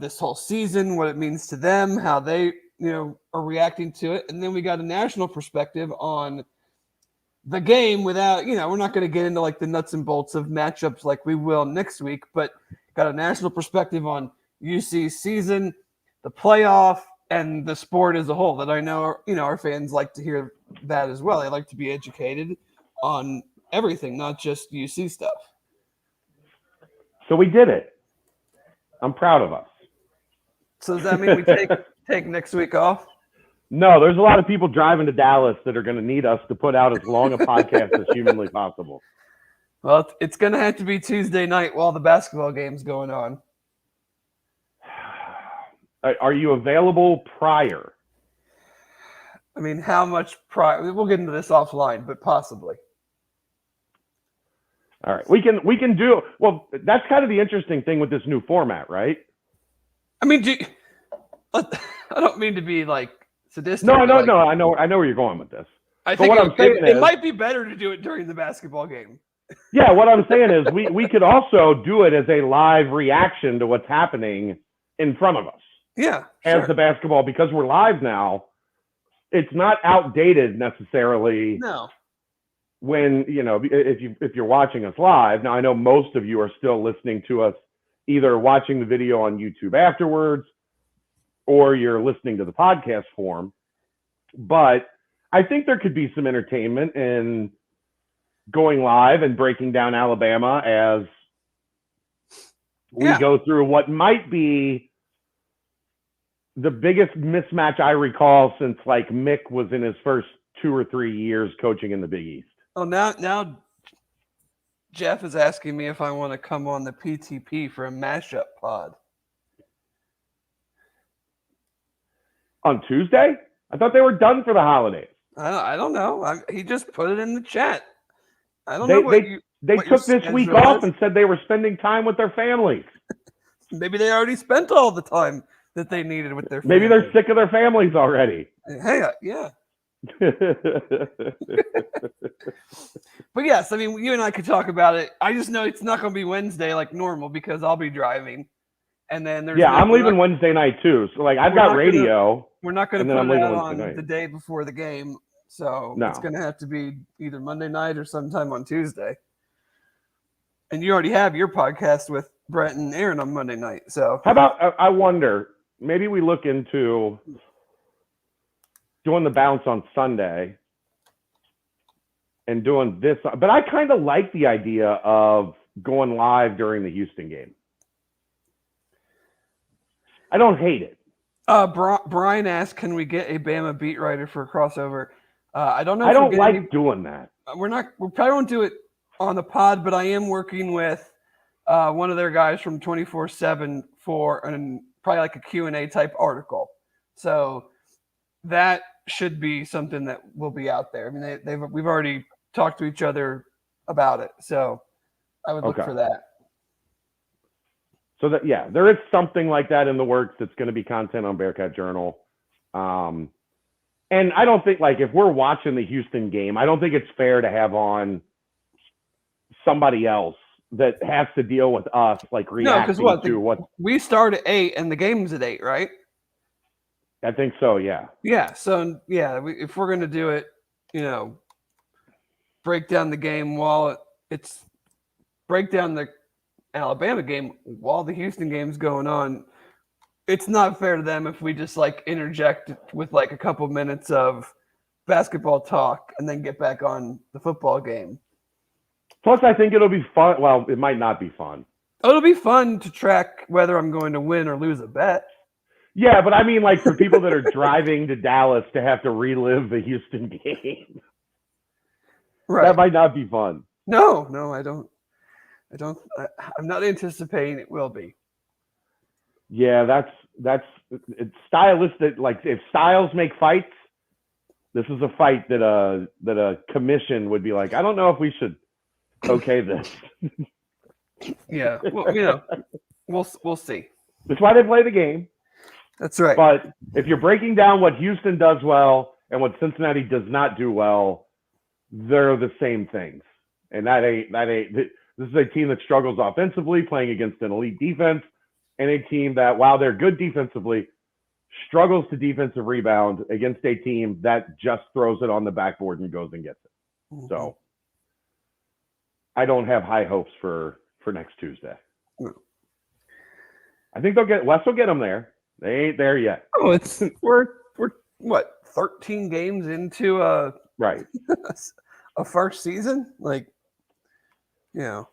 this whole season, what it means to them, how they, are reacting to it. And then we got a national perspective on the game without, we're not going to get into like the nuts and bolts of matchups like we will next week, but got a national perspective on UC's season, the playoff, and the sport as a whole that I know, our fans like to hear that as well. They like to be educated on everything, not just UC stuff. So we did it. I'm proud of us. So does that mean we take next week off? No, there's a lot of people driving to Dallas that are going to need us to put out as long a podcast as humanly possible. Well, it's going to have to be Tuesday night while the basketball game's going on. Are you available prior? I mean, how much prior? We'll get into this offline, but possibly. All right, we can do. Well, that's kind of the interesting thing with this new format, right? I mean, I don't mean to be like sadistic. No. I know where you're going with this. I think what I'm saying is, it might be better to do it during the basketball game. Yeah, what I'm saying is we could also do it as a live reaction to what's happening in front of us. Yeah, as the basketball, because we're live now, it's not outdated necessarily. No. When if you're watching us live now, I know most of you are still listening to us, either watching the video on YouTube afterwards, or you're listening to the podcast form. But I think there could be some entertainment in going live and breaking down Alabama as we go through what might be the biggest mismatch I recall since like Mick was in his first 2 or 3 years coaching in the Big East. Oh, now Jeff is asking me if I want to come on the PTP for a mashup pod. On Tuesday? I thought they were done for the holidays. I don't know. He just put it in the chat. I don't know. They took this week off and said they were spending time with their families. Maybe they already spent all the time that they needed with their family. Maybe they're sick of their families already. Hey, yeah. But yes, I mean, you and I could talk about it. I just know it's not going to be Wednesday like normal because I'll be driving. And then there's I'm leaving Wednesday night too. So like I've got radio. We're not going to put it out on the day before the game. So it's going to have to be either Monday night or sometime on Tuesday. And you already have your podcast with Brett and Aaron on Monday night. So how about, I wonder, maybe we look into doing the bounce on Sunday and doing this. But I kind of like the idea of going live during the Houston game. I don't hate it. Brian asked, can we get a Bama beat writer for a crossover? I don't know. I don't like doing that. We probably won't do it on the pod, but I am working with one of their guys from 24/7 for probably like a Q&A type article. So that should be something that will be out there. I mean, we've already talked to each other about it. So I would look for that. So that, there is something like that in the works that's going to be content on Bearcat Journal. And I don't think, like, if we're watching the Houston game, I don't think it's fair to have on somebody else that has to deal with us, like, reacting to what we start at 8 and the game's at 8, right? I think so, yeah. Yeah, so, if we're going to do it, break down the game while it's break down the Alabama game while the Houston game's going on. It's not fair to them if we just like interject with like a couple minutes of basketball talk and then get back on the football game. Plus, I think it'll be fun. Well, it might not be fun. It'll be fun to track whether I'm going to win or lose a bet. Yeah, but I mean, like, for people that are driving to Dallas to have to relive the Houston game, right? That might not be fun. No, I don't. I'm not anticipating it will be. Yeah, it's stylistic. Like, if styles make fights, this is a fight that a commission would be like, I don't know if we should okay this. Yeah, well, we'll see. That's why they play the game. That's right. But if you're breaking down what Houston does well and what Cincinnati does not do well, they're the same things. And this is a team that struggles offensively, playing against an elite defense, and a team that, while they're good defensively, struggles to defensive rebound against a team that just throws it on the backboard and goes and gets it. Mhm. So I don't have high hopes for next Tuesday. No. I think Wes will get them there. They ain't there yet. Oh, we're what, 13 games into Right. a first season? Like, you know.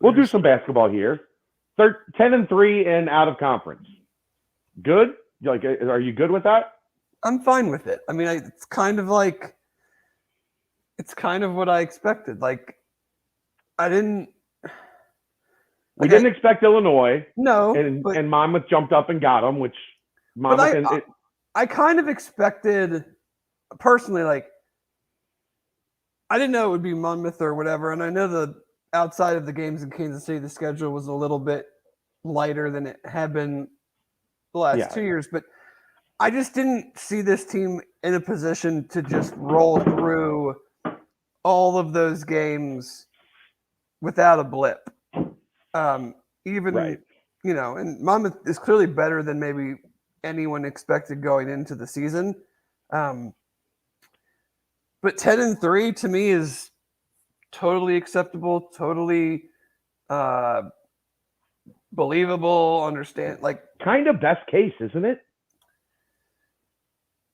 We'll do some basketball here. 10-3 and out of conference. Good? Like, are you good with that? I'm fine with it. I mean, it's kind of what I expected. Like, We didn't expect Illinois. No. And Monmouth jumped up and got them, which Monmouth. I kind of expected, personally, like, I didn't know it would be Monmouth or whatever. And I know the outside of the games in Kansas City, the schedule was a little bit lighter than it had been the last 2 years. But I just didn't see this team in a position to just roll through all of those games without a blip. Right. You know, and Monmouth is clearly better than maybe anyone expected going into the season. But 10-3 to me is totally acceptable, totally believable, understand, like, kind of best case, isn't it?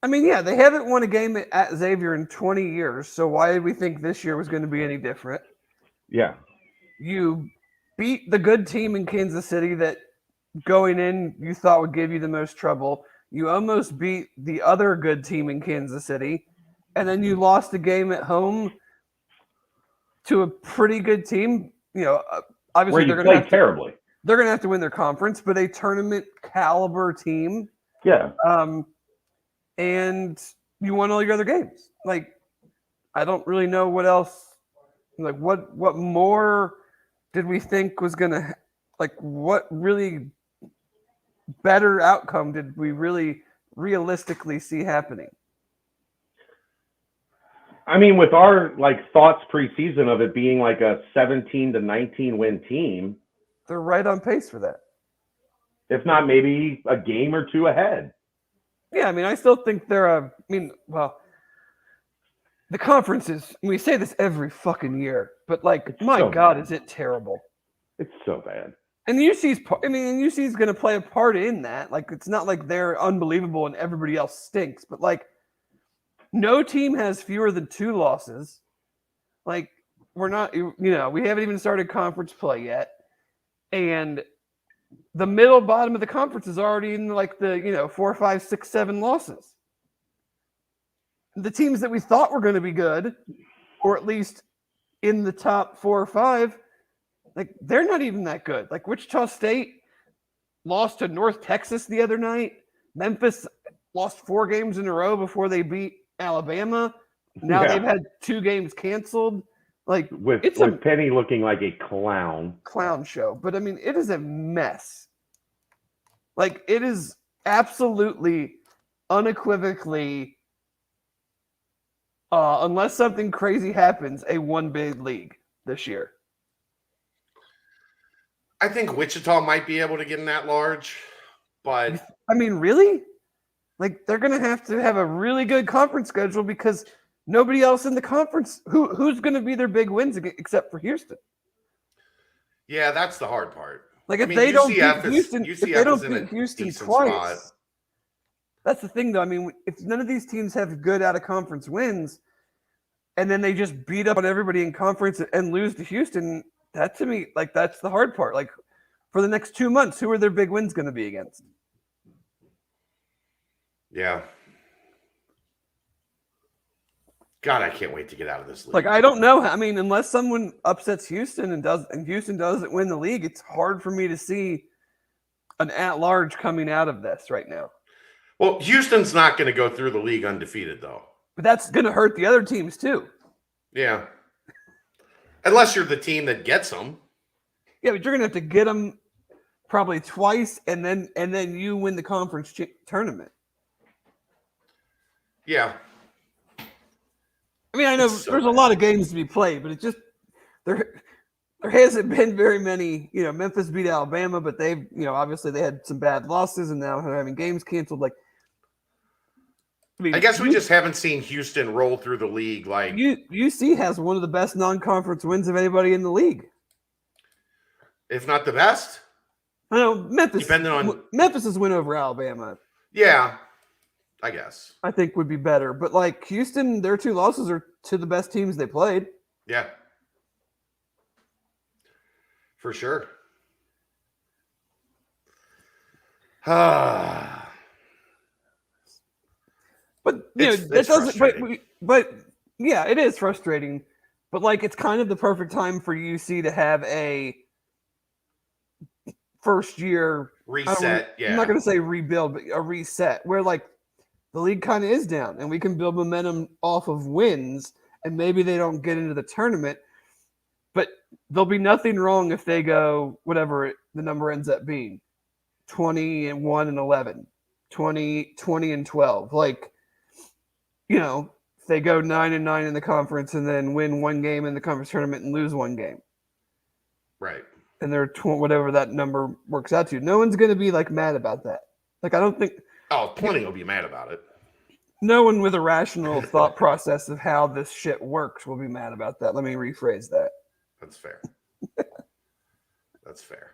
I mean, yeah, they haven't won a game at Xavier in 20 years, so why did we think this year was going to be any different? Yeah. You beat the good team in Kansas City that going in you thought would give you the most trouble. You almost beat the other good team in Kansas City, and then you lost a game at home to a pretty good team. You know, obviously Where you played terribly. They're going to have to win their conference, but a tournament caliber team. Yeah. And you won all your other games. Like, I don't really know what else. Like, what more did we think was going to, like, what really better outcome did we really realistically see happening? I mean, with our, like, thoughts preseason of it being like a 17-19 win team, they're right on pace for that. If not, maybe a game or two ahead. Yeah, I mean, I still think they're the conference is, we say this every fucking year, but, like, my God, is it terrible. It's so bad. And UC's going to play a part in that. Like, it's not like they're unbelievable and everybody else stinks, but, like, no team has fewer than 2 losses. Like, we're not, we haven't even started conference play yet. And the middle bottom of the conference is already in, like, the, 4, 5, 6, 7 losses. The teams that we thought were going to be good, or at least in the top 4 or 5, like, they're not even that good. Like, Wichita State lost to North Texas the other night. Memphis lost 4 games in a row before they beat Alabama. Now they've had 2 games canceled. Like, with Penny looking like a clown show. But I mean, it is a mess. Like, it is absolutely, unequivocally, unless something crazy happens, a one bid league this year. I think Wichita might be able to get in that large, but I mean, really? Like, they're going to have a really good conference schedule because nobody else in the conference, who's going to be their big wins except for Houston? Yeah, that's the hard part. Like, if they don't beat Houston, UCF if they don't is in beat a Houston decent twice, spot. That's the thing, though. I mean, if none of these teams have good out-of-conference wins, and then they just beat up on everybody in conference and lose to Houston, that, to me, like, that's the hard part. Like, for the next 2 months, who are their big wins going to be against? Yeah. God, I can't wait to get out of this league. Like, I don't know. I mean, unless someone upsets Houston and Houston doesn't win the league, it's hard for me to see an at-large coming out of this right now. Well, Houston's not going to go through the league undefeated, though. But that's going to hurt the other teams, too. Yeah. Unless you're the team that gets them. Yeah, but you're going to have to get them probably twice, and then you win the conference tournament. Yeah. I mean, I know It's so there's a bad. lot of games to be played, but it's just there hasn't been very many. Memphis beat Alabama, but they've obviously they had some bad losses, and now they're having games canceled. Like, I guess we just haven't seen Houston roll through the league like UC has one of the best non-conference wins of anybody in the league. if not the best. I know Memphis's win over Alabama. Yeah, I guess. I think would be better, but like Houston, their 2 losses are to the best teams they played. Yeah. For sure. But It's that doesn't. frustrating. But yeah, it is frustrating. But like, it's kind of the perfect time for UC to have a first year Reset. Yeah. I'm not going to say rebuild, but a reset where like the league kind of is down, and we can build momentum off of wins. And maybe they don't get into the tournament, but there'll be nothing wrong if they go whatever the number ends up being, 20-1-11, 20-12. Like, if they go 9-9 in the conference and then win 1 game in the conference tournament and lose 1 game, Right. and they're whatever that number works out to, no one's going to be like mad about that. Like, I don't think. Oh, plenty will be mad about it. No one with a rational thought process of how this shit works will be mad about that. Let me rephrase that. That's fair. That's fair.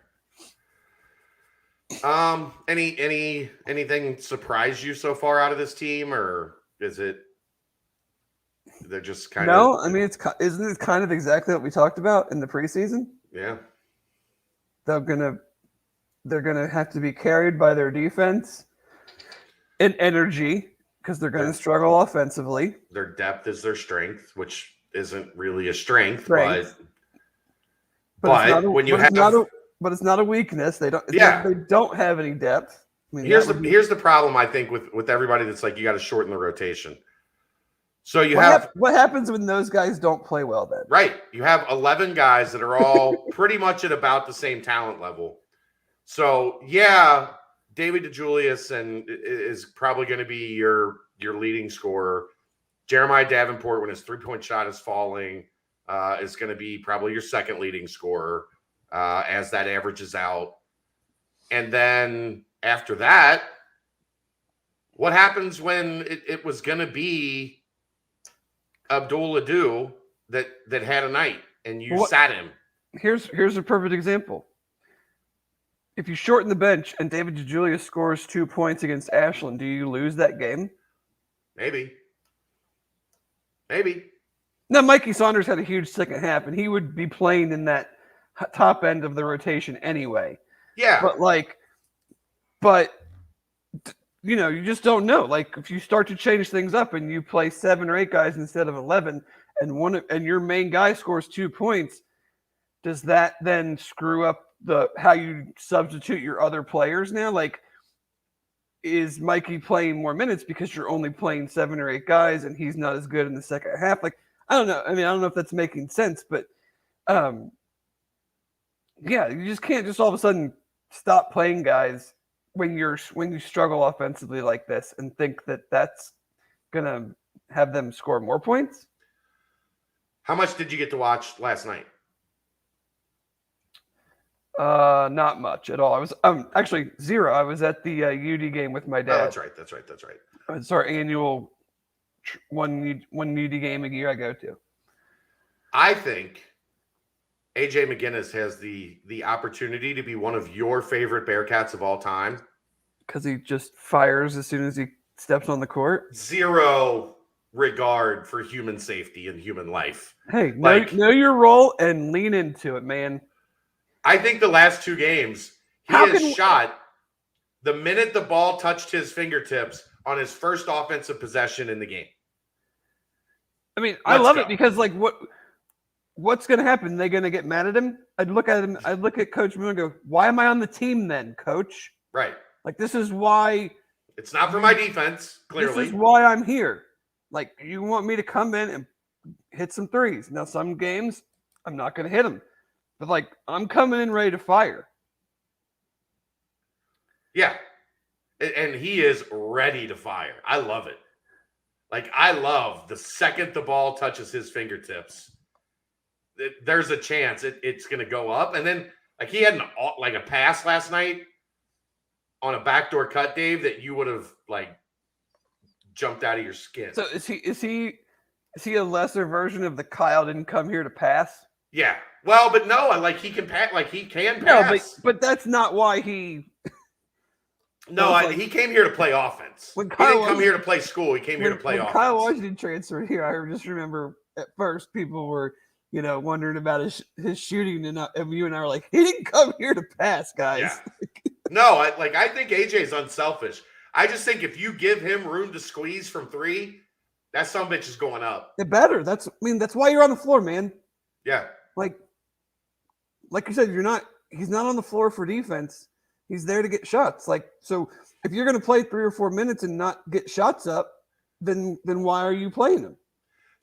Anything surprised you so far out of this team, or is it they're just kind of? No, I mean isn't it kind of exactly what we talked about in the preseason? Yeah. They're gonna have to be carried by their defense and energy because they're gonna struggle offensively. Their depth is their strength, which isn't really a strength, Right. but when you have. But it's not a weakness. They don't. Yeah. They don't have any depth. I mean, here's the problem I think with everybody that's like you got to shorten the rotation. So what happens when those guys don't play well then? Right. You have 11 guys that are all pretty much at about the same talent level. So yeah, David DeJulius is probably going to be your leading scorer. Jeremiah Davenport, when his 3-point shot is falling, is going to be probably your second leading scorer. As that averages out. And then after that, what happens when it was going to be Abdul Adu that had a night and you sat him? Here's a perfect example. If you shorten the bench and David DeJulius scores 2 points against Ashland, do you lose that game? Maybe. Now, Mikey Saunders had a huge second half, and he would be playing in that top end of the rotation anyway. Yeah. But you just don't know. Like, if you start to change things up and you play 7 or 8 guys instead of 11 and your main guy scores 2 points, does that then screw up how you substitute your other players now? Like, is Mikey playing more minutes because you're only playing 7 or 8 guys and he's not as good in the second half? Like, I don't know. I mean, I don't know if that's making sense, but yeah, you just can't just all of a sudden stop playing guys when you struggle offensively like this and think that that's gonna have them score more points. How much did you get to watch last night? Not much at all. I was actually 0. I was at the UD game with my dad. Oh, that's right. It's our annual one UD game a year I go to. I think AJ McGinnis has the opportunity to be one of your favorite Bearcats of all time. Because he just fires as soon as he steps on the court. 0 regard for human safety and human life. Hey, know your role and lean into it, man. I think the last 2 games, he has shot the minute the ball touched his fingertips on his first offensive possession in the game. I mean, I love it because, like, what's going to happen? They're going to get mad at him? I'd look at him. I'd look at Coach Moon and go, why am I on the team then, Coach? Right. Like, this is why. It's not for my defense, clearly. This is why I'm here. Like, you want me to come in and hit some threes. Now, some games, I'm not going to hit them. But, like, I'm coming in ready to fire. Yeah. And he is ready to fire. I love it. Like, I love the second the ball touches his fingertips, there's a chance it's going to go up. And then, like, he had a pass last night on a backdoor cut, Dave, that you would have, like, jumped out of your skin. So is he a lesser version of the Kyle didn't come here to pass? Yeah. Well, but no, like, he can pass. Like, he can No, pass. but that's not why he. No, he came here to play offense. He didn't come here to play school. He came here to play offense. Kyle Washington transferred here, I just remember at first people were, wondering about his shooting, and you and I were like, he didn't come here to pass, guys. Yeah. No, I think AJ's unselfish. I just think if you give him room to squeeze from three, that sumbitch is going up. It better. That's why you're on the floor, man. Yeah. Like you said, he's not on the floor for defense. He's there to get shots. So if you're going to play 3 or 4 minutes and not get shots up, then why are you playing him?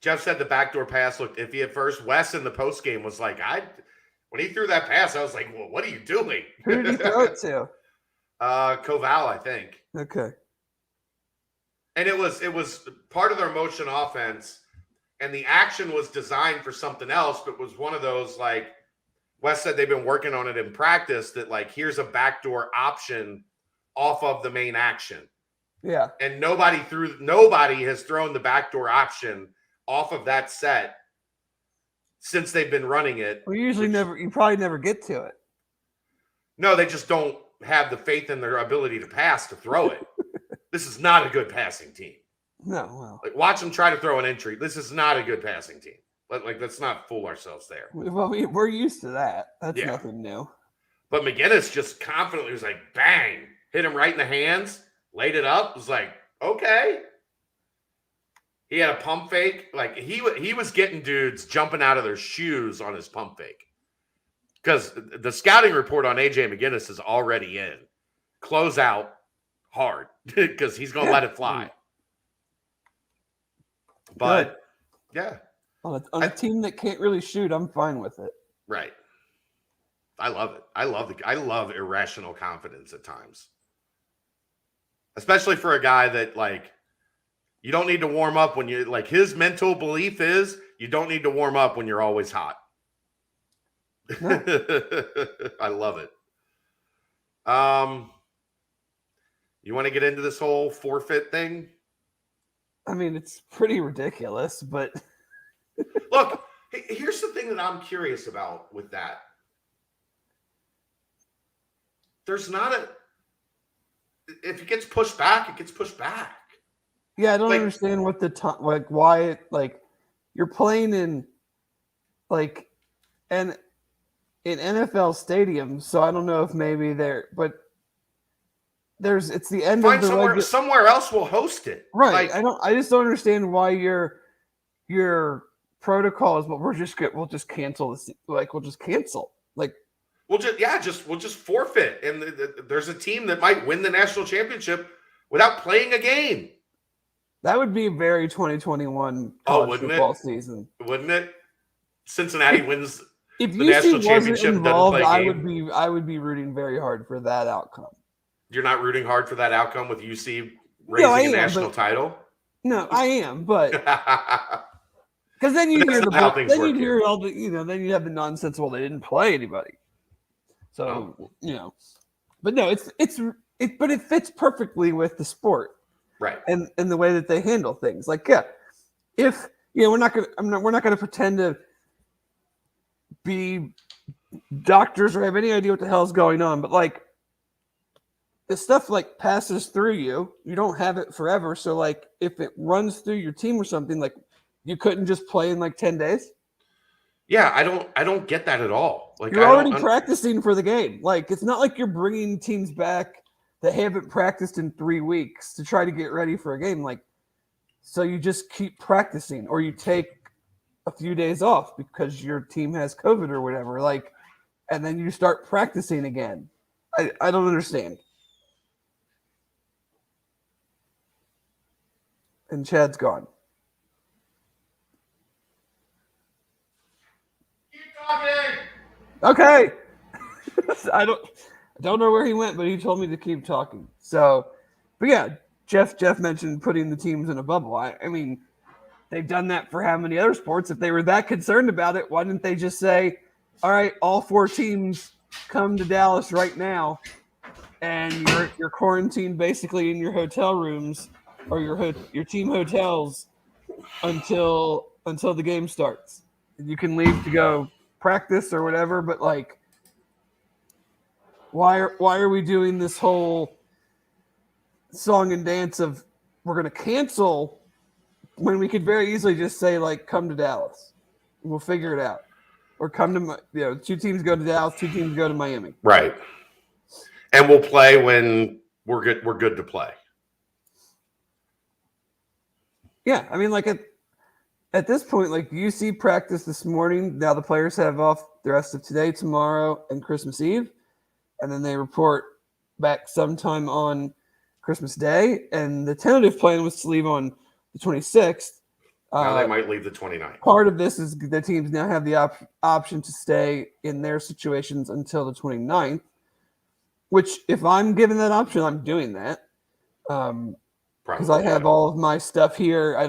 Jeff said the backdoor pass looked iffy at first. Wes in the post game was like, when he threw that pass, I was like, well, what are you doing? Who did he throw it to? Koval, I think. Okay. And it was part of their motion offense, and the action was designed for something else, but was one of those, like, Wes said they've been working on it in practice, that, like, here's a backdoor option off of the main action. Yeah. And nobody has thrown the backdoor option off of that set since they've been running it. Well, you probably never get to it. No, they just don't have the faith in their ability to pass to throw it. This is not a good passing team. No, well. Like, watch them try to throw an entry. This is not a good passing team. Like, let's not fool ourselves there. Well, we're used to that. That's nothing new. But McGinnis just confidently was like, bang, hit him right in the hands, laid it up. Was like, okay. He had a pump fake. Like, he was getting dudes jumping out of their shoes on his pump fake. Because the scouting report on AJ McGinnis is already in. Close out hard because he's going to let it fly. But, yeah. On a team that can't really shoot, I'm fine with it. Right. I love it. I love irrational confidence at times. Especially for a guy that, like, you don't need to warm up when you, like, his mental belief is you don't need to warm up when you're always hot. No. I love it. You want to get into this whole forfeit thing? I mean, it's pretty ridiculous, but look, here's the thing that I'm curious about with that. There's not if it gets pushed back, it gets pushed back. Yeah, I don't understand what why it, like, you're playing in, like, in NFL stadiums, so I don't know if maybe it's the end of the somewhere else will host it. Right. I just don't understand why your protocol is, but we'll just cancel this. Like, we'll just cancel. Like, we'll just forfeit. And there's a team that might win the national championship without playing a game. That would be very 2021 college football season. Wouldn't it? Cincinnati wins if the national championship and doesn't play a game. I would be rooting very hard for that outcome. You're not rooting hard for that outcome with UC raising a national title? No, I am, but because then you hear all the, then you have the nonsense. Well, they didn't play anybody, so But no, but it fits perfectly with the sport, right? And the way that they handle things. Like, yeah, if we're not gonna pretend to be doctors or have any idea what the hell is going on, but, like, the stuff, like, passes through you don't have it forever. So, like, if it runs through your team or something, like, you couldn't just play in, like, 10 days. Yeah, I don't get that at all. Like, you're already practicing for the game. Like, it's not like you're bringing teams back that haven't practiced in 3 weeks to try to get ready for a game. Like, so you just keep practicing, or you take a few days off because your team has COVID or whatever. Like, and then you start practicing again. I don't understand. And Chad's gone. Keep talking. Okay. I don't know where he went, but he told me to keep talking. So, but yeah, Jeff mentioned putting the teams in a bubble. I mean, they've done that for how many other sports? If they were that concerned about it, why didn't they just say, all right, all 4 teams come to Dallas right now, and you're quarantined basically in your hotel rooms or your team hotels until the game starts. You can leave to go practice or whatever, but like, why are we doing this whole song and dance of we're going to cancel when we could very easily just say, like, come to Dallas. We'll figure it out. Or come to, 2 teams go to Dallas, 2 teams go to Miami. Right. And we'll play when we're good to play. Yeah, I mean, like at this point, like UC practice this morning. Now the players have off the rest of today, tomorrow, and Christmas Eve. And then they report back sometime on Christmas Day. And the tentative plan was to leave on the 26th. Now they might leave the 29th. Part of this is the teams now have the option to stay in their situations until the 29th, which if I'm given that option, I'm doing that. Because I have all of my stuff here. We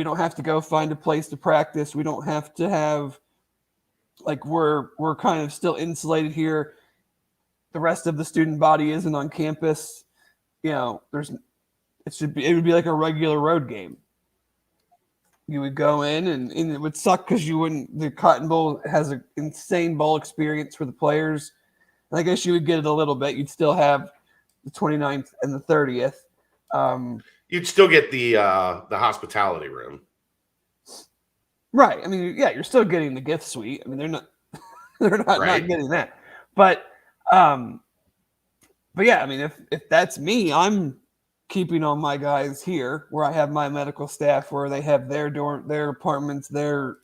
don't have to go find a place to practice. We don't have to have, like, we're kind of still insulated here. The rest of the student body isn't on campus. It would be like a regular road game. You would go in and it would suck because the Cotton Bowl has an insane bowl experience for the players. And I guess you would get it a little bit. You'd still have the 29th and the 30th. You'd still get the hospitality room. Right. I mean, yeah, you're still getting the gift suite. I mean, they're not Right. not getting that. But yeah, I mean, if that's me, I'm keeping all my guys here where I have my medical staff, where they have their apartments, and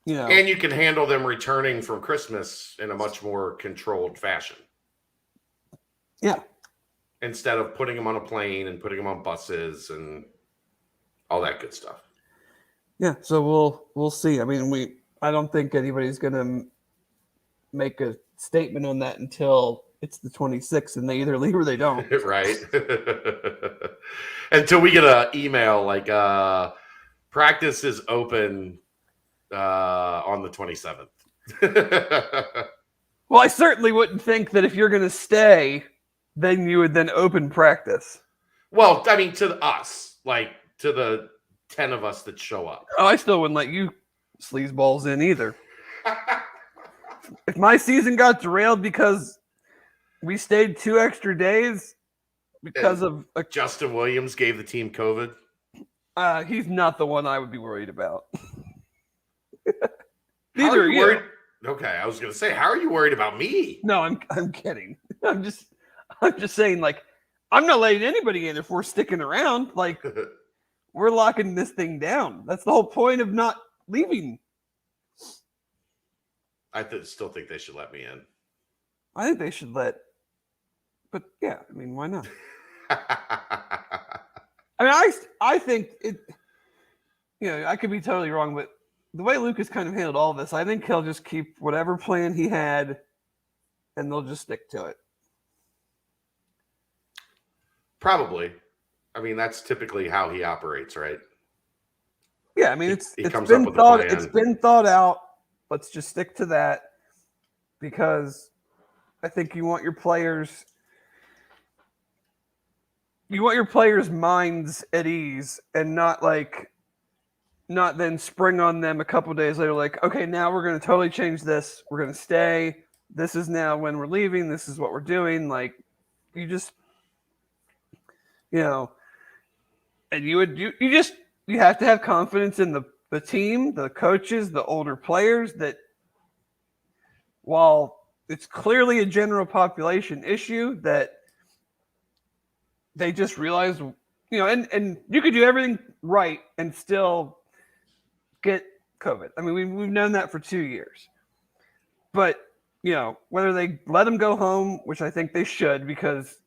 you can handle them returning from Christmas in a much more controlled fashion. Yeah. Instead of putting them on a plane and putting them on buses and all that good stuff. Yeah. So we'll see. I mean, I don't think anybody's going to make a statement on that until it's the 26th and they either leave or they don't. Right. Until we get an email like practice is open on the 27th. Well, I certainly wouldn't think that if you're going to stay, then you would then open practice. Well, I mean, to us, like to the 10 of us that show up. Oh, I still wouldn't let you sleazeballs in either. If my season got derailed because we stayed 2 extra days because of Justin Williams gave the team COVID. He's not the one I would be worried about. How are you worried? Okay, I was going to say, how are you worried about me? No, I'm kidding. I'm just saying, like, I'm not letting anybody in if we're sticking around. Like, we're locking this thing down. That's the whole point of not leaving. I still think they should let me in. I think they should but yeah, I mean, why not? I mean, I think it, I could be totally wrong, but the way Lucas kind of handled all this, I think he'll just keep whatever plan he had and they'll just stick to it. Probably. I mean, that's typically how he operates, right? Yeah, I mean, He comes up with a plan. It's been thought out. Let's just stick to that because I think you want your players' minds at ease and not then spring on them a couple days later like, okay, now we're going to totally change this. We're going to stay. This is now when we're leaving. This is what we're doing. Like, you just, and you have to have confidence in the team, the coaches, the older players, that while it's clearly a general population issue, that they just realize, and you could do everything right and still get COVID. I mean, we've known that for 2 years. But, whether they let them go home, which I think they should because,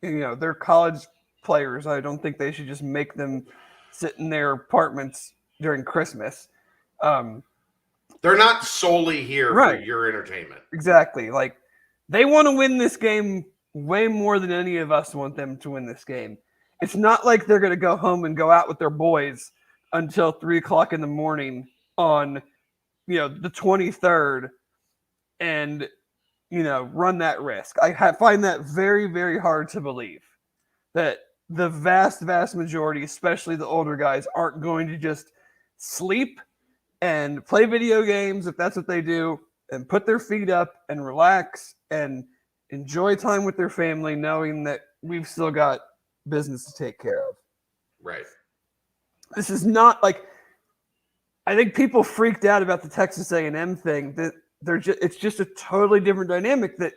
they're college players. I don't think they should just make them sit in their apartments during Christmas. They're not solely here for your entertainment. Exactly. Like, They want to win this game way more than any of us want them to win this game. It's not like they're going to go home and go out with their boys until 3:00 in the morning on, the 23rd and, run that risk. I find that very, very hard to believe that the vast, vast majority, especially the older guys, aren't going to just sleep and play video games if that's what they do and put their feet up and relax and enjoy time with their family, knowing that we've still got business to take care of. Right. This is not like, I think people freaked out about the Texas A&M thing. That it's just a totally different dynamic that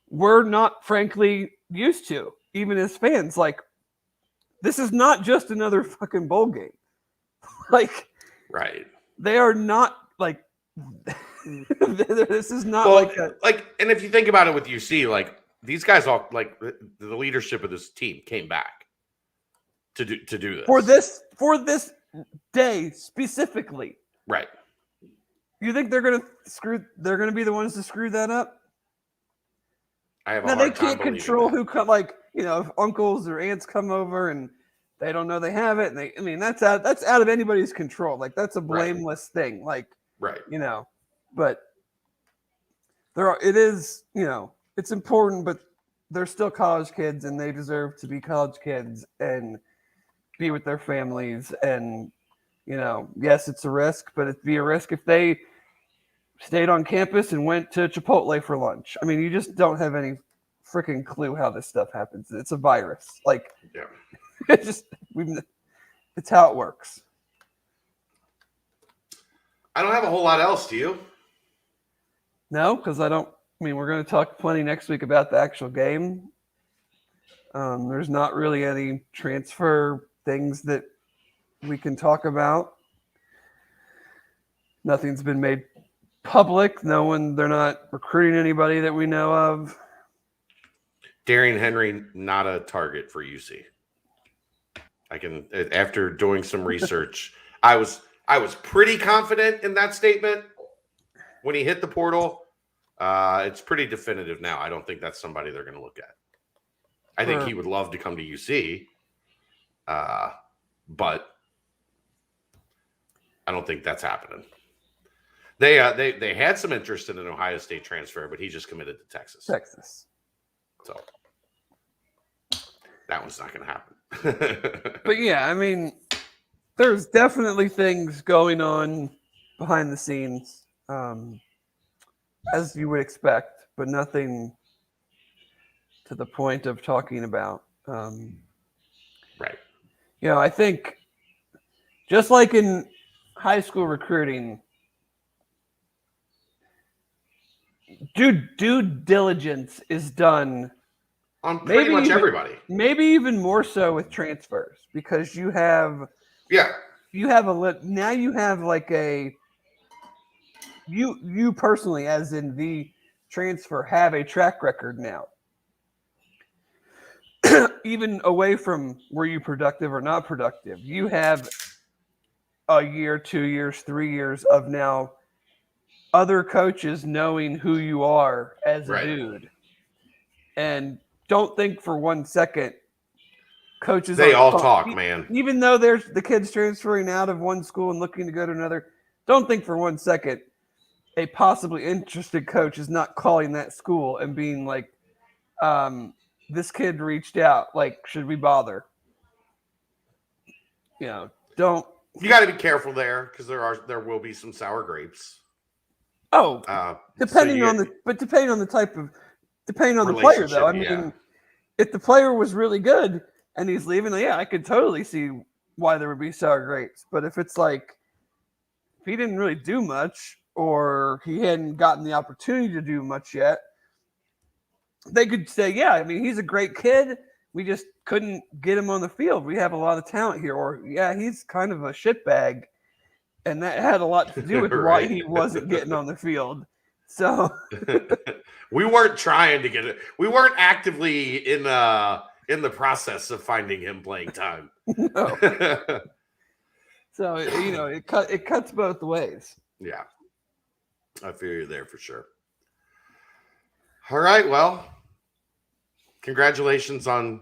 we're not, frankly, used to, even as fans. Like, this is not just another fucking bowl game. Like, right. They are not like. This is not and if you think about it with UC, like these guys all like the leadership of this team came back to do this for this day specifically. Right. You think they're gonna be the ones to screw that up? I have now a hard they can't time control that. who come, like, if uncles or aunts come over and they don't know they have it, and that's out of anybody's control. Like, that's a blameless thing. Like, right. But it is, it's important, but they're still college kids and they deserve to be college kids and be with their families. And, yes, it's a risk, but it'd be a risk if they stayed on campus and went to Chipotle for lunch. I mean, you just don't have any freaking clue how this stuff happens. It's a virus. Like, yeah. It's how it works. I don't have a whole lot else, do you? No, because we're going to talk plenty next week about the actual game. There's not really any transfer things that we can talk about. Nothing's been made public. They're not recruiting anybody that we know of. Darian Henry, not a target for UC. After doing some research, I was pretty confident in that statement when he hit the portal. It's pretty definitive now. I don't think that's somebody they're going to look at. I think he would love to come to UC, but I don't think that's happening. They had some interest in an Ohio State transfer, but he just committed to Texas. So that one's not going to happen. But yeah, there's definitely things going on behind the scenes, as you would expect, but nothing to the point of talking about. Right. I think just like in high school recruiting, due diligence is done on pretty much everybody. Maybe even more so with transfers, because you have you personally, as in the transfer, have a track record now. Even away from were you productive or not productive, you have a year, 2 years, 3 years of now other coaches knowing who you are as a dude. And don't think for 1 second coaches all talk, man. Even though there's the kids transferring out of one school and looking to go to another, don't think for 1 second a possibly interested coach is not calling that school and being like, this kid reached out, like, should we bother? Don't. You got to be careful there, because there will be some sour grapes. Depending on the player, though. If the player was really good and he's leaving, I could totally see why there would be sour grapes. But if it's like, if he didn't really do much or he hadn't gotten the opportunity to do much yet, they could say, he's a great kid. We just couldn't get him on the field. We have a lot of talent here. Or, he's kind of a shitbag. And that had a lot to do with why he wasn't getting on the field. So we weren't trying to get it. We weren't actively in the process of finding him playing time. No. So it cuts both ways. Yeah, I feel you there for sure. All right. Well, congratulations on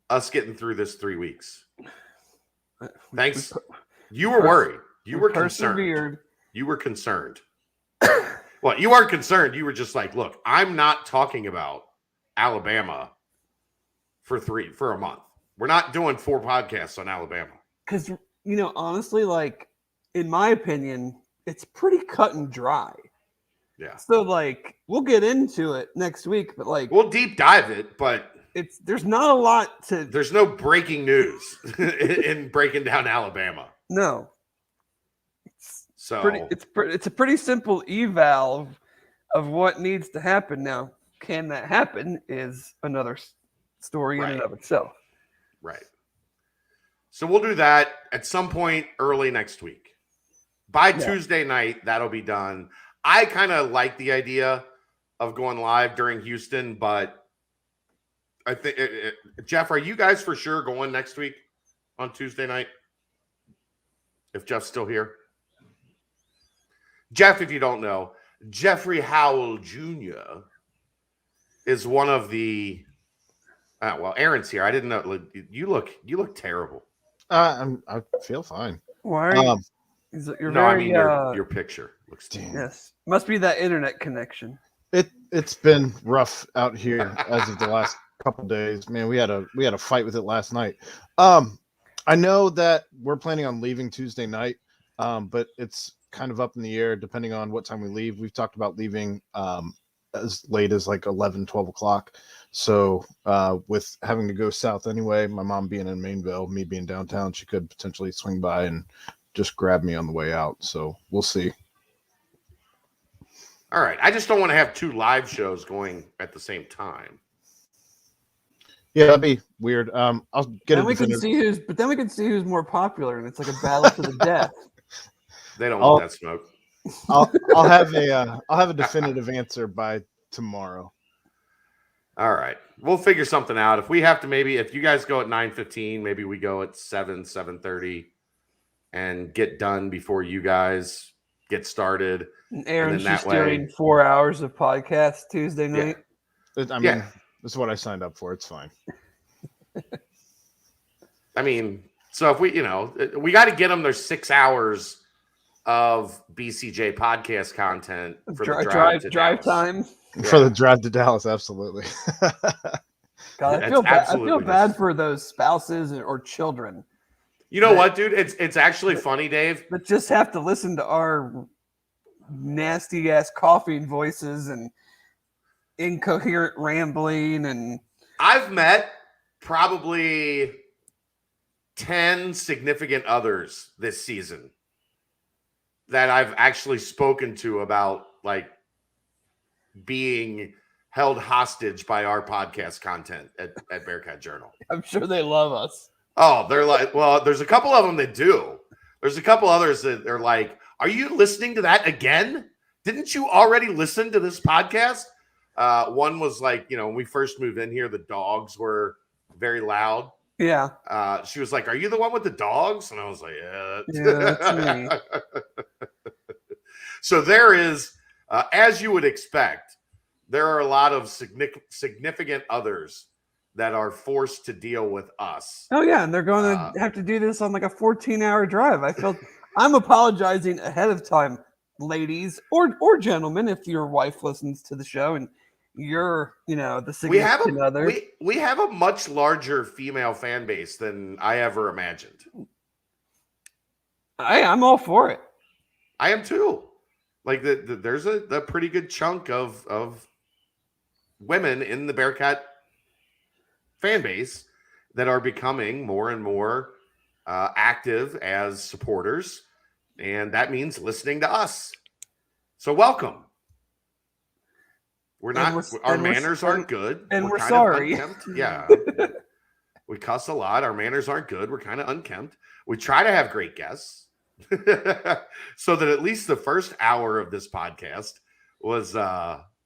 us getting through this 3 weeks. Thanks. You were worried. You were concerned. Persevered. You were concerned. Well, you weren't concerned. You were just like, look, I'm not talking about Alabama for a month. We're not doing 4 podcasts on Alabama. Because, honestly, like, in my opinion, it's pretty cut and dry. Yeah. So, like, we'll get into it next week, but, like, We'll deep dive it, but there's not a lot to. there's no breaking news in breaking down Alabama. No. So It's a pretty simple eval of what needs to happen. Now, can that happen is another story in and of itself. Right. So we'll do that at some point early next week. By Tuesday night, that'll be done. I kind of like the idea of going live during Houston, but I think, Jeff, are you guys for sure going next week on Tuesday night? If Jeff's still here. Jeff, if you don't know, Jeffrey Howell Jr. is one of the well, Aaron's here. I didn't know. You look terrible. I feel fine. Why are you? You're No, very, I mean your picture looks terrible. Yes, must be that internet connection. It's been rough out here as of the last couple days. Man, we had a fight with it last night. I know that we're planning on leaving Tuesday night, but it's kind of up in the air depending on what time we leave. We've talked about leaving as late as like 11, 12 o'clock. So with having to go south anyway, my mom being in Mainville, me being downtown, she could potentially swing by and just grab me on the way out. So we'll see. All right. I just don't want to have 2 live shows going at the same time. Yeah, that'd be weird. I'll get Then we can see who's more popular, and it's like a battle to the death. They don't want that smoke. I'll have a definitive answer by tomorrow. All right. We'll figure something out. If we have to, maybe if you guys go at 9:15, maybe we go at 7:30 and get done before you guys get started. And Aaron's just doing 4 hours of podcast Tuesday night. Yeah. This is what I signed up for. It's fine. I mean, so if we got to get them their 6 hours of BCJ podcast content for the drive time. For the drive to Dallas, absolutely. God, I feel bad for those spouses or children. You know what, dude? It's actually funny, Dave. That just have to listen to our nasty ass coughing voices and incoherent rambling. And I've met probably 10 significant others this season that I've actually spoken to about like being held hostage by our podcast content at Bearcat Journal. I'm sure they love us. Oh, they're like, well, there's a couple of them that do. There's a couple others that are like, are you listening to that again? Didn't you already listen to this podcast? One was like, when we first moved in here, the dogs were very loud. Yeah. She was like, are you the one with the dogs? And I was like, yeah, that's me. So there is, as you would expect, there are a lot of significant others that are forced to deal with us. Oh, yeah. And they're going to have to do this on like a 14-hour drive. I'm apologizing ahead of time, ladies or gentlemen, if your wife listens to the show and you're, the significant other. We have a much larger female fan base than I ever imagined. I'm all for it. I am too. Like there's a pretty good chunk of women in the Bearcat fan base that are becoming more and more active as supporters, and that means listening to us. So welcome. Our manners aren't good, and we're kind sorry. of unkempt. Yeah, we cuss a lot. Our manners aren't good. We're kind of unkempt. We try to have great guests, so that at least the first hour of this podcast was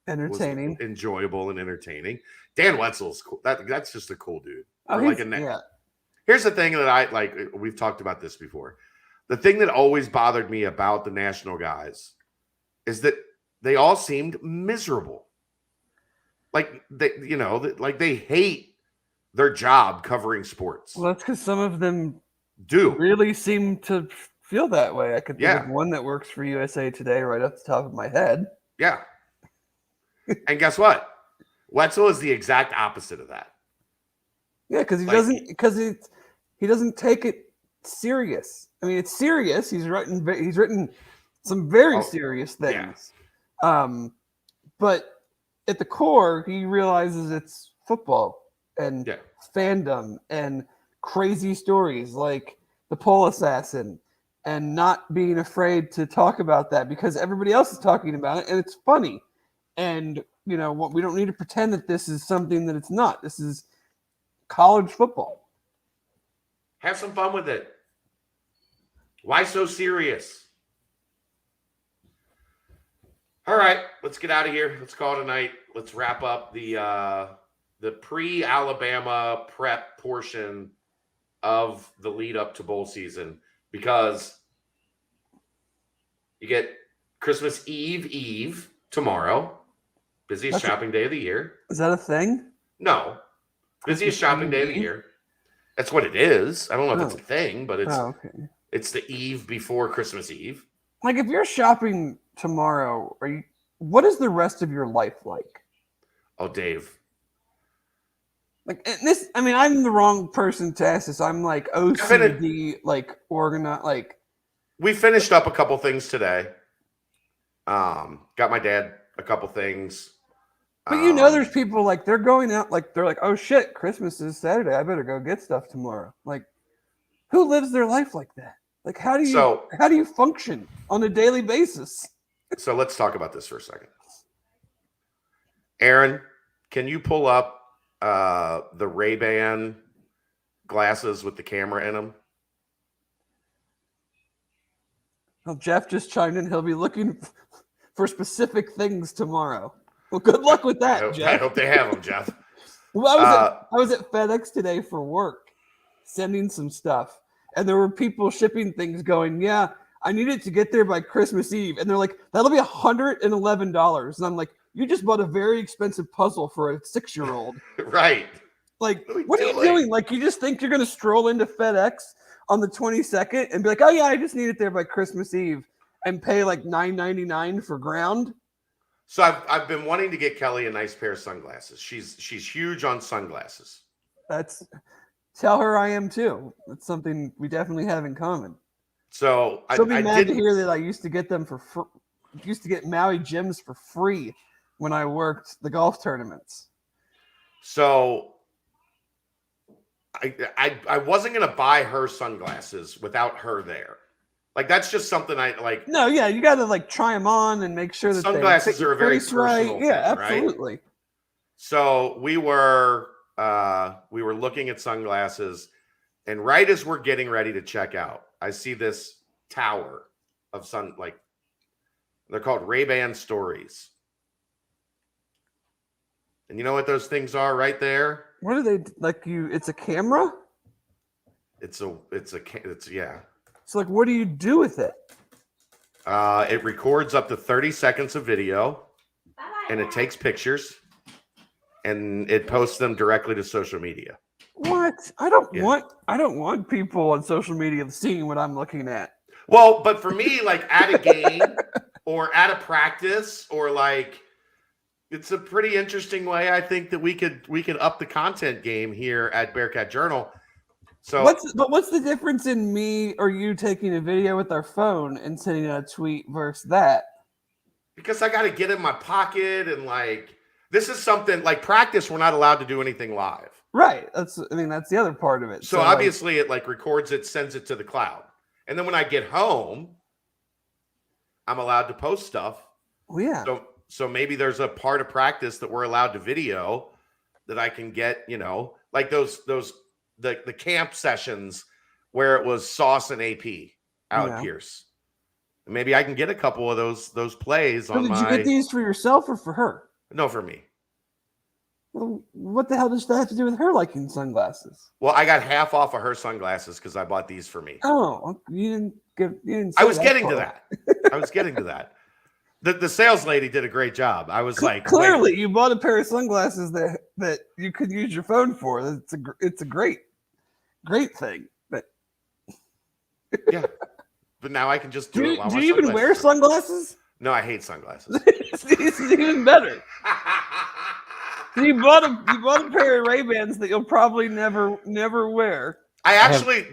entertaining, was enjoyable, and entertaining. Dan Wetzel's cool. That's just a cool dude. Here's the thing that I like. We've talked about this before. The thing that always bothered me about the national guys is that they all seemed miserable. like they hate their job covering sports. Well, that's because some of them Do really seem to feel that way. I could think Yeah. of one that works for USA Today right off the top of my head. Yeah. And guess what? Wetzel is the exact opposite of that. Yeah, because he Like- doesn't he doesn't take it serious. I mean, it's serious. He's written some very Oh, serious yeah. things. But at the core, he realizes it's football and Yeah. fandom and crazy stories like the pole assassin, and not being afraid to talk about that because everybody else is talking about it and it's funny. And we don't need to pretend that this is something that it's not. This is college football. Have some fun with it. Why so serious? All right, let's get out of here. Let's call it a night. Let's wrap up the pre-Alabama prep portion of the lead up to bowl season, because you get Christmas Eve tomorrow, busiest shopping day of the year. Is that a thing? No, busiest shopping day of the year. That's what it is. I don't know if it's a thing, but Okay. it's the eve before Christmas Eve. Like, if you're shopping tomorrow, what is the rest of your life like? Oh, Dave. Like, and this, I mean, I'm the wrong person to ask this. I'm like OCD, like organized, like. We finished up a couple things today. Got my dad a couple things. But there's people like they're going out, like they're like, oh shit, Christmas is Saturday. I better go get stuff tomorrow. Like, who lives their life like that? Like, how do you function on a daily basis? So let's talk about this for a second. Aaron, can you pull up the Ray-Ban glasses with the camera in them? Well, Jeff just chimed in. He'll be looking for specific things tomorrow. Well, good luck with that, Jeff. I hope they have them, Jeff. Well, I was at FedEx today for work, sending some stuff, and there were people shipping things going, yeah, I need it to get there by Christmas Eve. And they're like, that'll be $111. And I'm like, you just bought a very expensive puzzle for a 6-year-old. Right. Like, what are you doing? Like, you just think you're going to stroll into FedEx on the 22nd and be like, oh, yeah, I just need it there by Christmas Eve, and pay like $9.99 for ground? So I've been wanting to get Kelly a nice pair of sunglasses. She's huge on sunglasses. Tell her I am too. That's something we definitely have in common. So She'll be mad to hear that I used to get them used to get Maui gyms for free when I worked the golf tournaments. So I wasn't gonna buy her sunglasses without her there. Like, that's just something I like. No, yeah, you got to like try them on and make sure that sunglasses are a very face right. personal Yeah, thing, absolutely. Right? So we were looking at sunglasses, and right as we're getting ready to check out, I see this tower of they're called Ray-Ban Stories. And you know what those things are right there? What are they like? It's a camera. It's yeah. So like, what do you do with it? It records up to 30 seconds of video, Bye-bye. and it takes pictures, and it posts them directly to social media. What? I don't want people on social media seeing what I'm looking at. Well, but for me, like at a game or at a practice, or like, it's a pretty interesting way. I think that we could up the content game here at Bearcat Journal. So what's the difference in me or you taking a video with our phone and sending a tweet versus that? Because I got to get in my pocket, and like, this is something like practice. We're not allowed to do anything live. Right. That's the other part of it. So obviously it like records it, sends it to the cloud. And then when I get home, I'm allowed to post stuff. Well, yeah. So maybe there's a part of practice that we're allowed to video that I can get, like the camp sessions where it was Sauce and AP out at Pierce. And maybe I can get a couple of those plays on Did you get these for yourself or for her? No, for me. Well, what the hell does that have to do with her liking sunglasses? Well, I got half off of her sunglasses because I bought these for me. Oh, you didn't. I was getting to that. I was getting to that. The sales lady did a great job. I was like, clearly, wait. you bought a pair of sunglasses that you could use your phone for. It's a great thing. But Yeah, but now I can just do it while do my you even wear sunglasses? No, I hate sunglasses. It's even better. So you bought a pair of Ray-Bans that you'll probably never wear. I actually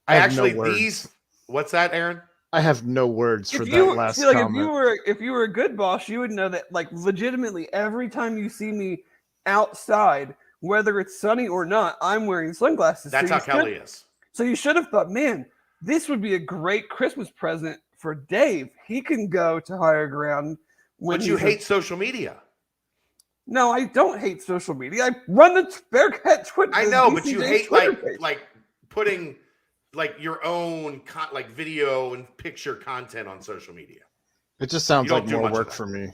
no words. these. What's that, Aaron? I have no words for If that you last see, like, comment. if you were a good boss, you would know that, like, legitimately every time you see me outside, whether it's sunny or not, I'm wearing sunglasses. That's how Kelly is. So you should have thought, man, this would be a great Christmas present for Dave. He can go to higher ground. But you hate social media. No, I don't hate social media. I run the Bearcat Twitter. I know, but you BCJ hate Twitter page. like putting like your own like video and picture content on social media. It just sounds You don't like do more much of work that. for me.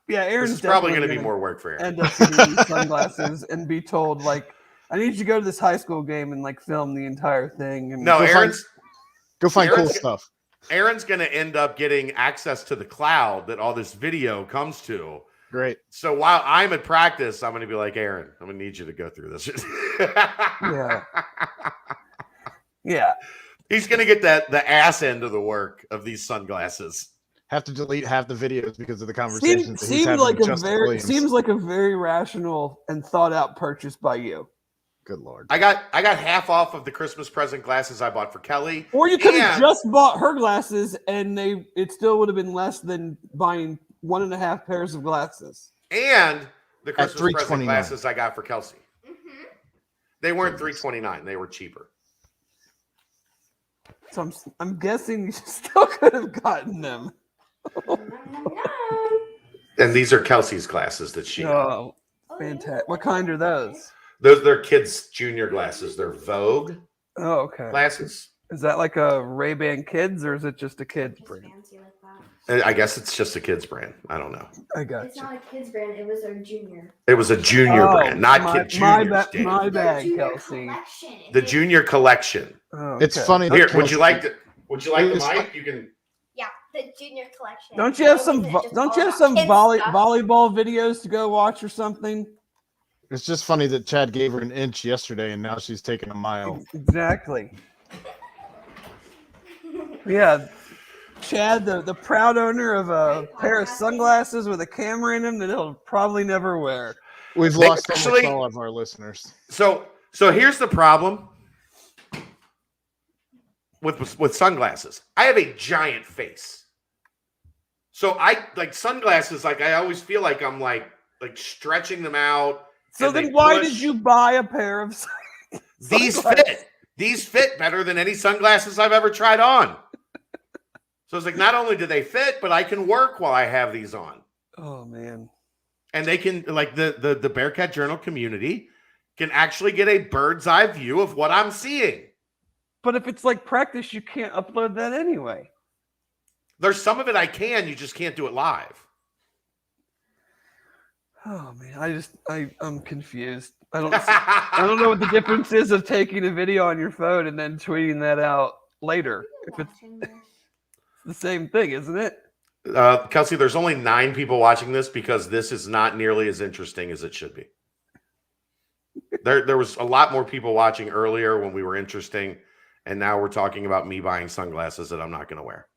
Yeah, Aaron's This is probably going definitely to be more work for Aaron. end up getting these sunglasses and be told, like, I need you to go to this high school game and, like, film the entire thing. And No, Go find cool Aaron's- stuff. Aaron's going to end up getting access to the cloud that all this video comes to. Great. So while I'm at practice, I'm going to be like, Aaron, I'm going to need you to go through this. Yeah. He's going to get the ass end of the work of these sunglasses. Have to delete half the videos because of the conversations that he's Seems having like with a Justin Williams. seems like a very rational and thought out purchase by you. Good Lord. I got half off of the Christmas present glasses I bought for Kelly. Or you could have And- just bought her glasses and it still would have been less than buying 1.5 pairs of glasses. And the Christmas present $3.29. glasses I got for Kelsey. Mm-hmm. They weren't $3.29. They were cheaper. So I'm guessing you still could have gotten them. And these are Kelsey's glasses that she got. Oh, fantastic. What kind are those? They're kids' junior glasses. They're Vogue Oh, okay. glasses. Is that like a Ray-Ban Kids or is it just a kids brand? Fancy like that. I guess it's just a kid's brand. I don't know. I got It's you. not a kids brand. It was a junior. It was a junior Oh, brand, not my- kid juniors. Dave. my The bad, junior Kelsey. collection. The junior collection. Oh, It's okay. funny. that Here, would Kelsey- you like the It's mic? You can. Yeah, the junior collection. Don't you have Or some is it just don't all you have about some kids stuff? volleyball videos to go watch or something? It's just funny that Chad gave her an inch yesterday and now she's taking a mile. Exactly. Yeah. Chad, the proud owner of a pair of sunglasses with a camera in them that he'll probably never wear. We've They lost almost actually- all of our listeners. So here's the problem with sunglasses. I have a giant face, so I like sunglasses. Like I always feel like I'm like stretching them out. So and they then why push. did you buy a pair of These sunglasses? fit. These fit better than any sunglasses I've ever tried on. So it's like not only do they fit, but I can work while I have these on. Oh man. And they can like the Bearcat Journal community can actually get a bird's eye view of what I'm seeing. But if it's like practice, you can't upload that anyway. There's some of it I can, you just can't do it live. Oh man, I'm confused. I don't know what the difference is of taking a video on your phone and then tweeting that out later. If it's the same thing, isn't it? Kelsey, there's only 9 people watching this because this is not nearly as interesting as it should be. There was a lot more people watching earlier when we were interesting, and now we're talking about me buying sunglasses that I'm not going to wear.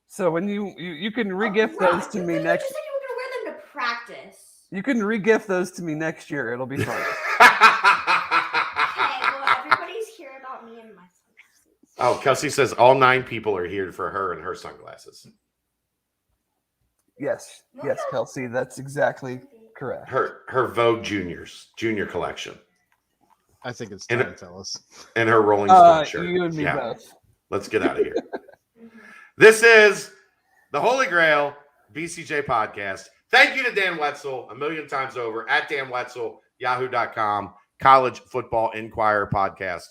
So when you can regift those to me You next. just said you were gonna wear them to practice. You can regift those to me next year. It'll be fun. Okay, well, everybody's here about me and my sunglasses. Oh, Kelsey says all 9 people are here for her and her sunglasses. Yes, Kelsey, that's exactly correct. Her Vogue junior collection, I think it's And- time, fellas. and her Rolling Stone shirt. You and me Yeah. both. Let's get out of here. This is the Holy Grail BCJ podcast. Thank you to Dan Wetzel 1,000,000 times over at Dan Wetzel, yahoo.com, College Football Inquirer podcast.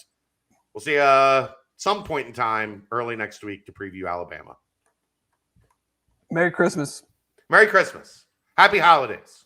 We'll see you some point in time early next week to preview Alabama. Merry Christmas. Merry Christmas. Happy holidays.